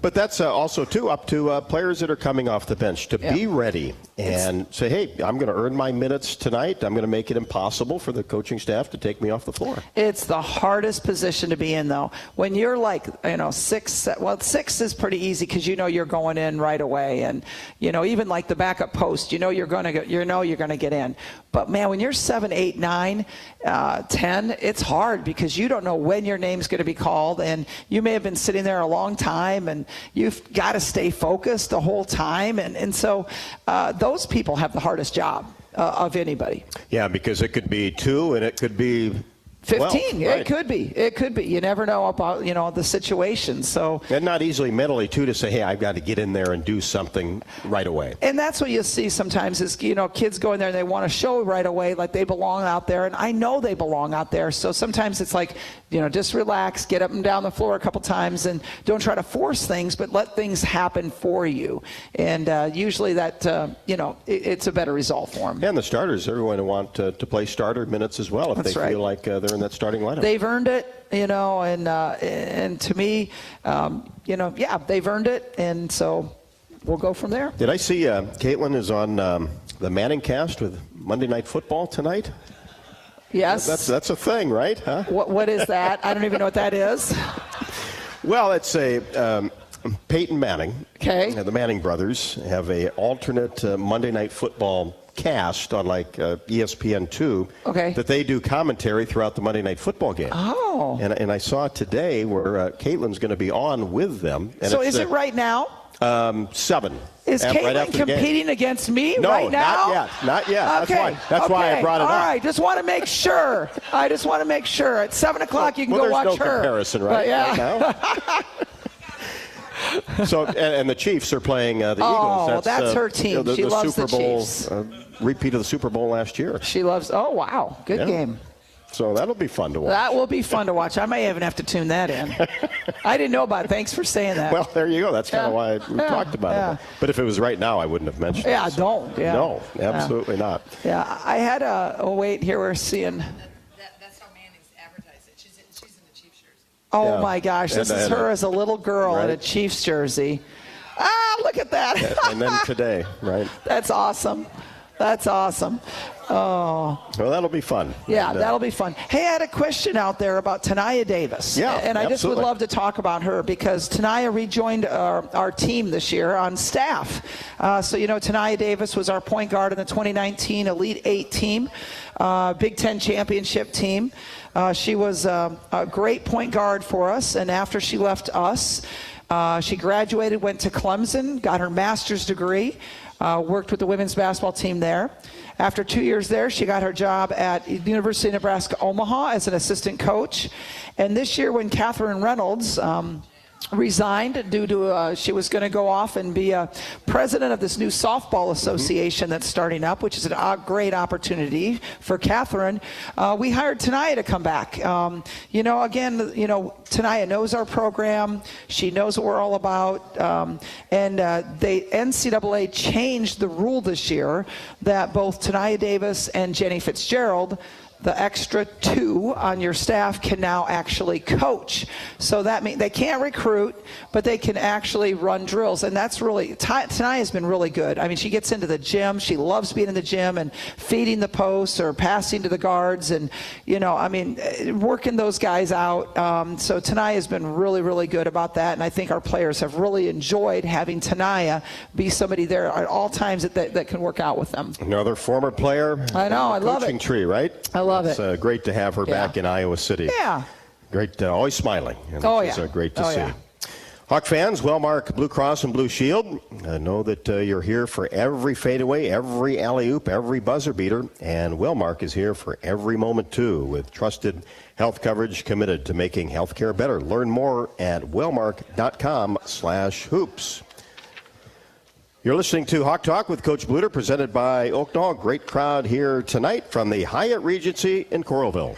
But that's also, too, up to players that are coming off the bench to be ready and say, hey, I'm going to earn my minutes tonight. I'm going to make it impossible for the coaching staff to take me off the floor. It's the hardest position to be in, though. When you're 6, well, 6 is pretty easy because you're going in right away. And, even like the backup post, you're going to get in. But, man, when you're 7, 8, 9, 10, it's hard because you don't know when your name's going to be called. And you may have been sitting there a long time and and you've got to stay focused the whole time. And so those people have the hardest job of anybody. Yeah, because it could be 2 and it could be 15. 12, right. It could be. You never know about, the situation. So, and not easily mentally, too, to say, hey, I've got to get in there and do something right away. And that's what you see sometimes is, kids go in there and they want to show right away like they belong out there. And I know they belong out there. So sometimes it's like, just relax, get up and down the floor a couple times and don't try to force things, but let things happen for you. And usually that, it's a better result for them. And the starters, everyone want to play starter minutes as well if That's they right. feel like they're in that starting lineup. They've earned it, and to me, they've earned it, and so we'll go from there. Did I see Caitlin is on the Manning cast with Monday Night Football tonight? Yes. That's a thing, right? Huh? What is that? I don't even know what that is. Well, it's a Peyton Manning. Okay. The Manning brothers have a alternate Monday Night Football cast on ESPN2 that they do commentary throughout the Monday Night Football game. Oh. And I saw today where Caitlin's going to be on with them. And so is it right now? 7. Is Caitlin right after competing against me no, right now? Not yet. Okay. That's why I brought it up. All right, just want to make sure. At 7 o'clock you can go watch there's no her. comparison, right? Yeah. Right now. So, and the Chiefs are playing the Eagles. Oh, that's her team. She loves Super Bowl, the Chiefs. Repeat of the Super Bowl last year. She loves. Oh, wow. Good game. So that'll be fun to watch. That will be fun to watch. I may even have to tune that in. I didn't know about it. Thanks for saying that. Well, there you go. That's kind of why we talked about it. But if it was right now, I wouldn't have mentioned it. Yeah, don't. Yeah. No, absolutely not. Yeah, I had wait, here we're seeing. That's how Manning's advertised it. She's in the Chiefs jersey. Oh, my gosh. This is her as a little girl in a Chiefs jersey. Look at that. And then today, right? That's awesome. That's awesome. Oh. Well, that'll be fun. Yeah, that'll be fun. Hey, I had a question out there about Tania Davis. Yeah, and I just would love to talk about her because Tania rejoined our team this year on staff. So, Tania Davis was our point guard in the 2019 Elite 8 team, Big Ten championship team. She was a great point guard for us, and after she left us, she graduated, went to Clemson, got her master's degree, worked with the women's basketball team there. After 2 years there, she got her job at the University of Nebraska, Omaha as an assistant coach. And this year when Catherine Reynolds resigned due to she was going to go off and be a president of this new softball association that's starting up, which is a great opportunity for Catherine. We hired Tania to come back. Tania knows our program. She knows what we're all about. The NCAA changed the rule this year that both Tania Davis and Jenny Fitzgerald, the extra 2 on your staff, can now actually coach. So that means they can't recruit, but they can actually run drills. And that's really, Tania has been really good. I mean, she gets into the gym. She loves being in the gym and feeding the posts or passing to the guards and, working those guys out. So Tania has been really, really good about that. And I think our players have really enjoyed having Tania be somebody there at all times that can work out with them. Another former player. I know. I love it. Coaching tree, right? I love it. It's great to have her back in Iowa City. Yeah. Great, always smiling. And it's great to see. Yeah. Hawk fans, Wellmark Blue Cross and Blue Shield, know that you're here for every fadeaway, every alley-oop, every buzzer beater, and Wellmark is here for every moment, too, with trusted health coverage committed to making healthcare better. Learn more at wellmark.com/hoops. You're listening to Hawk Talk with Coach Bluder, presented by Oakdale. Great crowd here tonight from the Hyatt Regency in Coralville.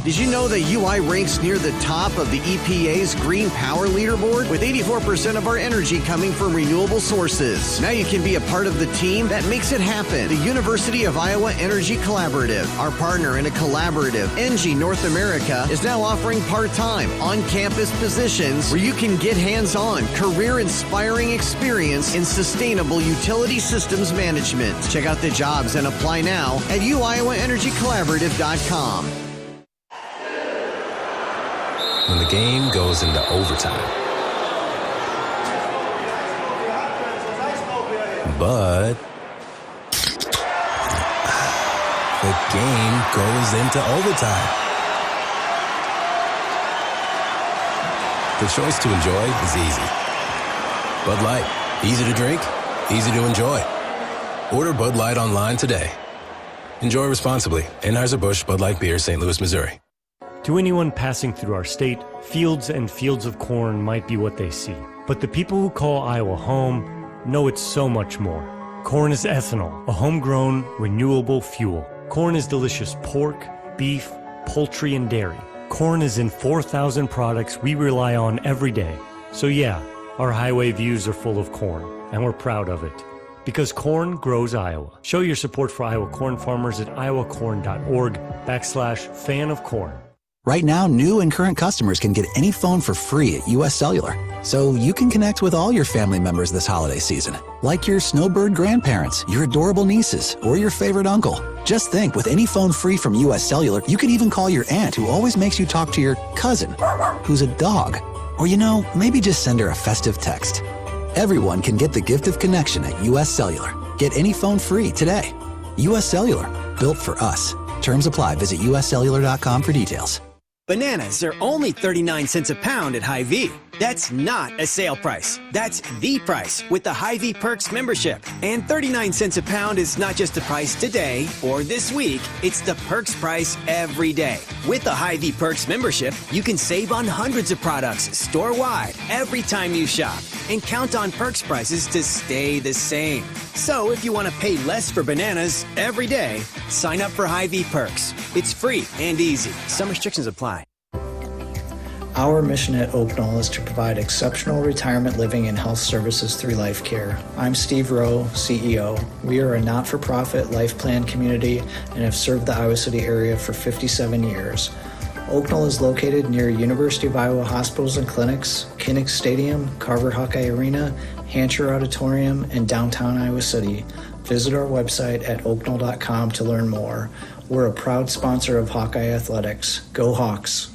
Did you know that UI ranks near the top of the EPA's Green Power Leaderboard? With 84% of our energy coming from renewable sources. Now you can be a part of the team that makes it happen. The University of Iowa Energy Collaborative, our partner in a collaborative, ENGIE North America, is now offering part-time, on-campus positions where you can get hands-on, career-inspiring experience in sustainable utility systems management. Check out the jobs and apply now at uiowaenergycollaborative.com. When the game goes into overtime. But the game goes into overtime. The choice to enjoy is easy. Bud Light, easy to drink, easy to enjoy. Order Bud Light online today. Enjoy responsibly. Anheuser-Busch Bud Light Beer, St. Louis, Missouri. To anyone passing through our state, fields and fields of corn might be what they see. But the people who call Iowa home know it's so much more. Corn is ethanol, a homegrown, renewable fuel. Corn is delicious pork, beef, poultry, and dairy. Corn is in 4,000 products we rely on every day. So yeah, our highway views are full of corn, and we're proud of it. Because corn grows Iowa. Show your support for Iowa corn farmers at iowacorn.org/fan of corn. Right now, new and current customers can get any phone for free at US Cellular. So you can connect with all your family members this holiday season, like your snowbird grandparents, your adorable nieces, or your favorite uncle. Just think, with any phone free from US Cellular, you could even call your aunt who always makes you talk to your cousin, who's a dog. Or, maybe just send her a festive text. Everyone can get the gift of connection at US Cellular. Get any phone free today. US Cellular, built for us. Terms apply. Visit uscellular.com for details. Bananas are only 39 cents a pound at Hy-Vee. That's not a sale price. That's the price with the Hy-Vee Perks membership. And 39 cents a pound is not just the price today or this week. It's the Perks price every day. With the Hy-Vee Perks membership, you can save on hundreds of products store-wide every time you shop. And count on Perks prices to stay the same. So if you want to pay less for bananas every day, sign up for Hy-Vee Perks. It's free and easy. Some restrictions apply. Our mission at Oak Knoll is to provide exceptional retirement living and health services through life care. I'm Steve Rowe, CEO. We are a not-for-profit life plan community and have served the Iowa City area for 57 years. Oak Knoll is located near University of Iowa hospitals and clinics, Kinnick Stadium, Carver Hawkeye Arena, Hancher Auditorium, and downtown Iowa City. Visit our website at oakknoll.com to learn more. We're a proud sponsor of Hawkeye Athletics. Go Hawks!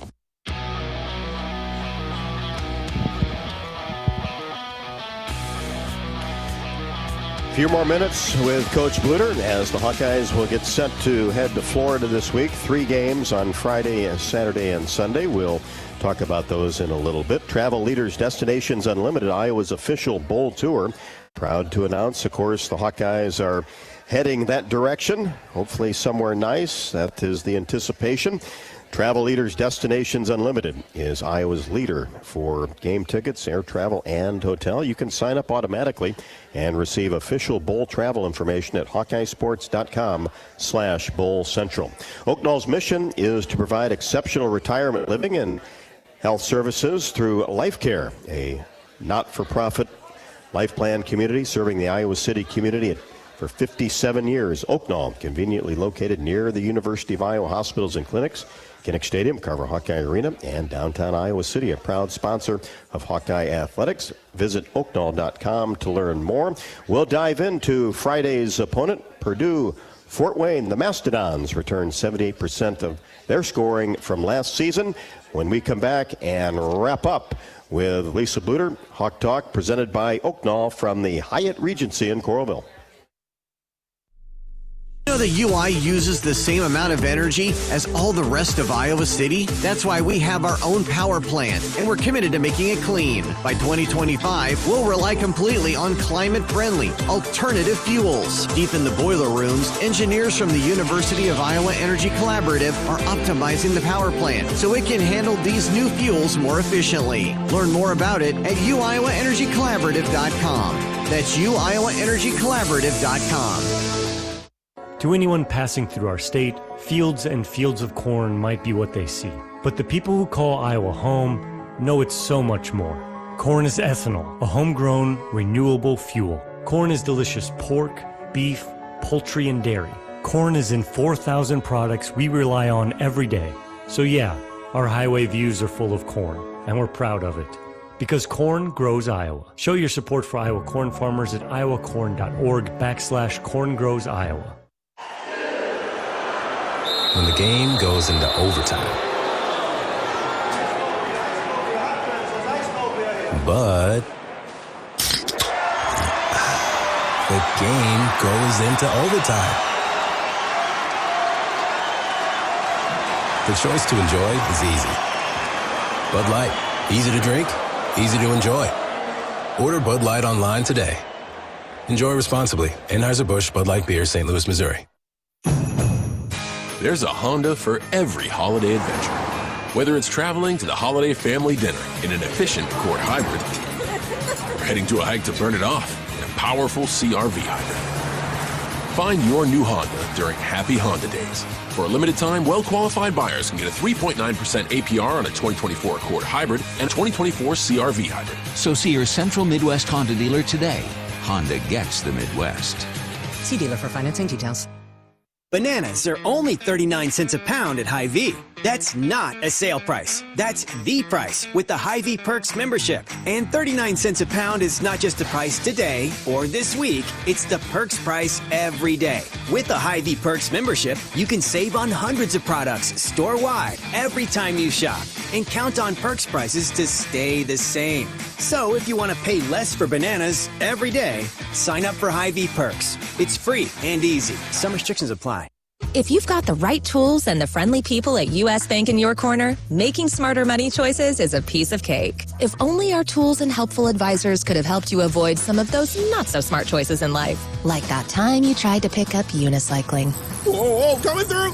A few more minutes with Coach Bluder as the Hawkeyes will get set to head to Florida this week. 3 games on Friday, Saturday, and Sunday. We'll talk about those in a little bit. Travel Leaders Destinations Unlimited, Iowa's official bowl tour. Proud to announce, of course, the Hawkeyes are heading that direction. Hopefully somewhere nice. That is the anticipation. Travel Leaders Destinations Unlimited is Iowa's leader for game tickets, air travel, and hotel. You can sign up automatically and receive official bowl travel information at hawkeyesports.com/bowl central. Oak Knoll's mission is to provide exceptional retirement living and health services through Life Care, a not-for-profit life plan community serving the Iowa City community for 57 years. Oak Knoll, conveniently located near the University of Iowa hospitals and clinics, Kinnick Stadium, Carver Hawkeye Arena, and downtown Iowa City, a proud sponsor of Hawkeye Athletics. Visit oakknoll.com to learn more. We'll dive into Friday's opponent, Purdue. Fort Wayne, the Mastodons, return 78% of their scoring from last season. When we come back and wrap up with Lisa Bluder, Hawk Talk, presented by Oak Knoll from the Hyatt Regency in Coralville. You know the UI uses the same amount of energy as all the rest of Iowa City? That's why we have our own power plant, and we're committed to making it clean. By 2025, we'll rely completely on climate-friendly, alternative fuels. Deep in the boiler rooms, engineers from the University of Iowa Energy Collaborative are optimizing the power plant so it can handle these new fuels more efficiently. Learn more about it at uiowaenergycollaborative.com. That's uiowaenergycollaborative.com. To anyone passing through our state, fields and fields of corn might be what they see. But the people who call Iowa home know it's so much more. Corn is ethanol, a homegrown, renewable fuel. Corn is delicious pork, beef, poultry, and dairy. Corn is in 4,000 products we rely on every day. So yeah, our highway views are full of corn, and we're proud of it. Because corn grows Iowa. Show your support for Iowa corn farmers at iowacorn.org/corn grows Iowa. When the game goes into overtime. But the game goes into overtime. The choice to enjoy is easy. Bud Light, Easy to drink, easy to enjoy. Order Bud Light online today. Enjoy responsibly. Anheuser-Busch Bud Light Beer, St. Louis, Missouri. There's a Honda for every holiday adventure. Whether it's traveling to the holiday family dinner in an efficient Accord hybrid, or heading to a hike to burn it off in a powerful CR-V hybrid. Find your new Honda during Happy Honda Days. For a limited time, well-qualified buyers can get a 3.9% APR on a 2024 Accord hybrid and a 2024 CR-V hybrid. So see your Central Midwest Honda dealer today. Honda gets the Midwest. See dealer for financing details. Bananas are only 39 cents a pound at Hy-Vee. That's not a sale price. That's the price with the Hy-Vee Perks membership. And 39 cents a pound is not just the price today or this week. It's the Perks price every day. With the Hy-Vee Perks membership, you can save on hundreds of products store-wide every time you shop. And count on Perks prices to stay the same. So if you want to pay less for bananas every day, sign up for Hy-Vee Perks. It's free and easy. Some restrictions apply. If you've got the right tools and the friendly people at U.S. Bank in your corner, making smarter money choices is a piece of cake. If only our tools and helpful advisors could have helped you avoid some of those not-so-smart choices in life. Like that time you tried to pick up unicycling. Whoa, coming through!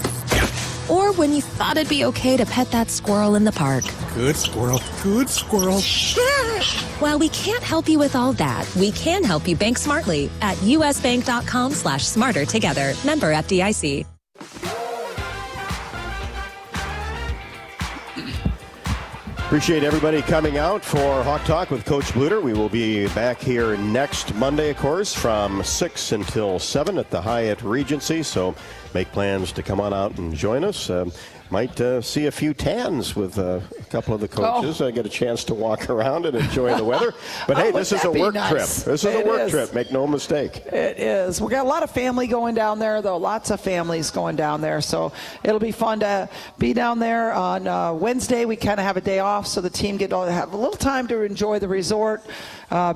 Or when you thought it'd be okay to pet that squirrel in the park. Good squirrel, good squirrel. While we can't help you with all that, we can help you bank smartly at usbank.com/smarter together. Member FDIC. Appreciate everybody coming out for Hawk Talk with Coach Bluder. We will be back here next Monday, of course, from 6 until 7 at the Hyatt Regency. So make plans to come on out and join us. Might see a few tans with a couple of the coaches. I get a chance to walk around and enjoy the weather. But hey, this is a work trip. This is a work trip. Make no mistake. It is. We got a lot of family going down there, though. Lots of families going down there. So it'll be fun to be down there. On Wednesday, we kind of have a day off, so the team get to have a little time to enjoy the resort.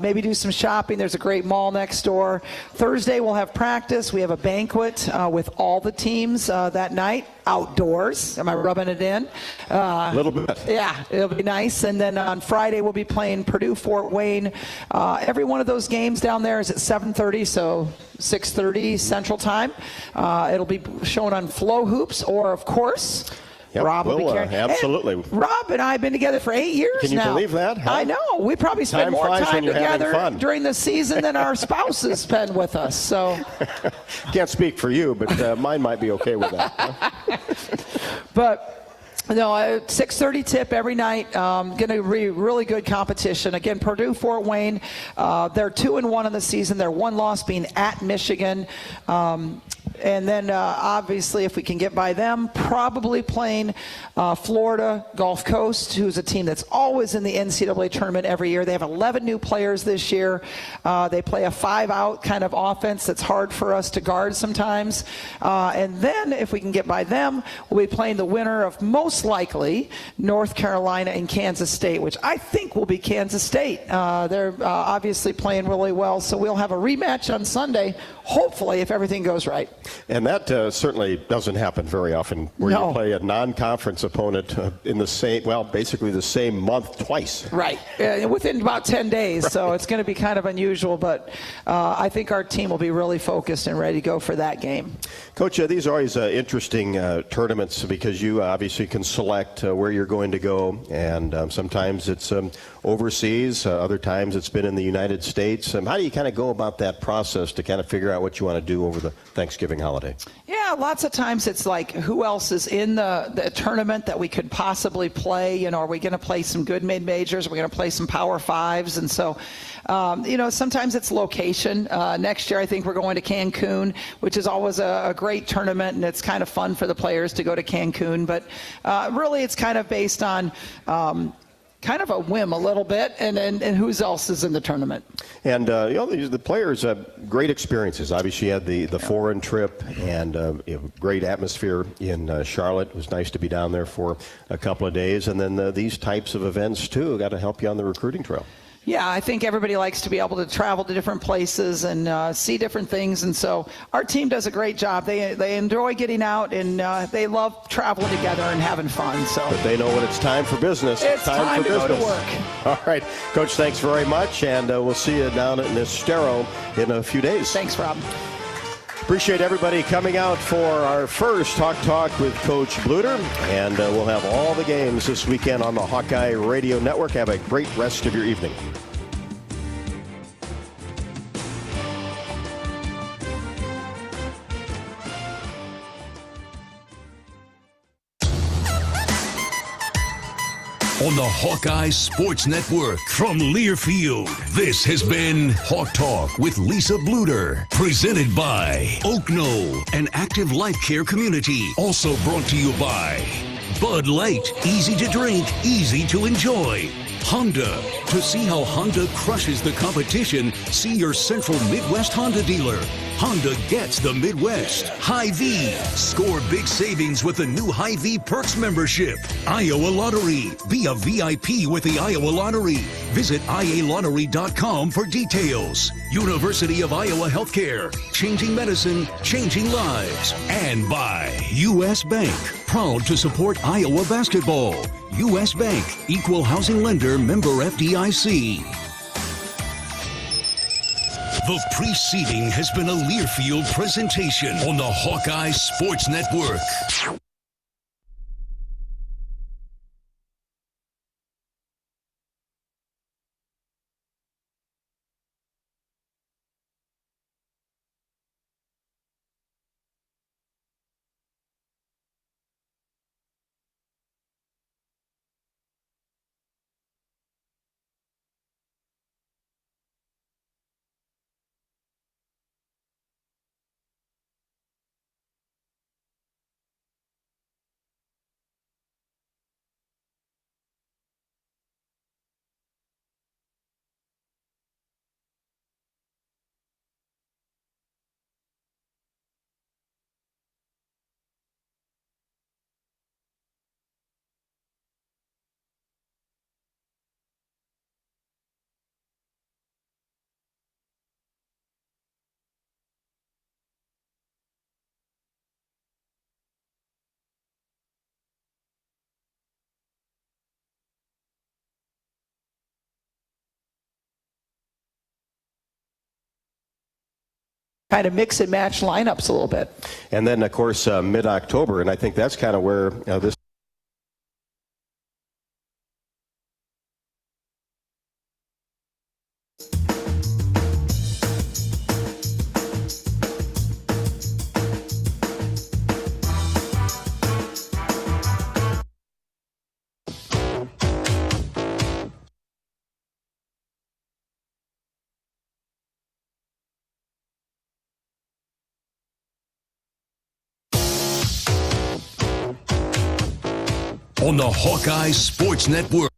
Maybe do some shopping. There's a great mall next door. Thursday, we'll have practice. We have a banquet with all the teams that night, outdoors. Am I rubbing it in? A little bit. Yeah, it'll be nice. And then on Friday, we'll be playing Purdue-Fort Wayne. Every one of those games down there is at 7:30, so 6:30 Central Time. It'll be shown on Flow Hoops, or, of course, Yep, Rob will be carrying. Absolutely. And Rob and I have been together for 8 years now. Can you believe that? Huh? I know. We probably spend more time together during the season than our spouses spend with us. So can't speak for you, but mine might be okay with that. Huh? But no, 6:30 tip every night. Going to be really good competition. Again, Purdue-Fort Wayne, they're 2-1 in the season. Their one loss being at Michigan. And then, obviously, if we can get by them, probably playing Florida Gulf Coast, who's a team that's always in the NCAA tournament every year. They have 11 new players this year. They play a 5-out kind of offense that's hard for us to guard sometimes. And then, if we can get by them, we'll be playing the winner of most likely North Carolina and Kansas State, which I think will be Kansas State. They're obviously playing really well. So we'll have a rematch on Sunday, hopefully, if everything goes right. And that certainly doesn't happen very often, where you play a non-conference opponent in the same, basically the same month twice. Right, within about 10 days. Right. So it's going to be kind of unusual, but I think our team will be really focused and ready to go for that game. Coach, these are always interesting tournaments because you obviously can select where you're going to go, and sometimes it's overseas, other times it's been in the United States. How do you kind of go about that process to kind of figure out what you want to do over the Thanksgiving holiday? Yeah, lots of times it's like, who else is in the tournament that we could possibly play? You know, are we going to play some good mid-majors? Are we going to play some Power Fives? And so, sometimes it's location. Next year, I think we're going to Cancun, which is always a great tournament, and it's kind of fun for the players to go to Cancun. But really, it's kind of based on kind of a whim a little bit, and who else is in the tournament. And the players have great experiences. Obviously, you had the foreign trip, and great atmosphere in Charlotte. It was nice to be down there for a couple of days, and then these types of events too got to help you on the recruiting trail. Yeah, I think everybody likes to be able to travel to different places and see different things, and so our team does a great job. They enjoy getting out, and they love traveling together and having fun. So, but they know when it's time for business. It's time for business. Go to work. All right, Coach, thanks very much, and we'll see you down at Estero in a few days. Thanks, Rob. Appreciate everybody coming out for our first Hawk Talk with Coach Bluder, and we'll have all the games this weekend on the Hawkeye Radio Network. Have a great rest of your evening. On the Hawkeye Sports Network from Learfield, this has been Hawk Talk with Lisa Bluder, presented by Oak Knoll, an active life care community. Also brought to you by Bud Light, easy to drink, easy to enjoy. Honda, to see how Honda crushes the competition, see your Central Midwest Honda dealer. Honda gets the Midwest. Hy-Vee, score big savings with the new Hy-Vee Perks membership. Iowa Lottery, be a VIP with the Iowa Lottery. Visit ialottery.com for details. University of Iowa Healthcare, changing medicine, changing lives. And by U.S. Bank, proud to support Iowa basketball. U.S. Bank, equal housing lender, member FDIC. The preceding has been a Learfield presentation on the Hawkeye Sports Network. Kind of mix and match lineups a little bit. And then, of course, mid-October, and I think that's kind of where this on the Hawkeye Sports Network.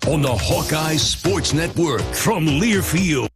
On the Hawkeye Sports Network from Learfield.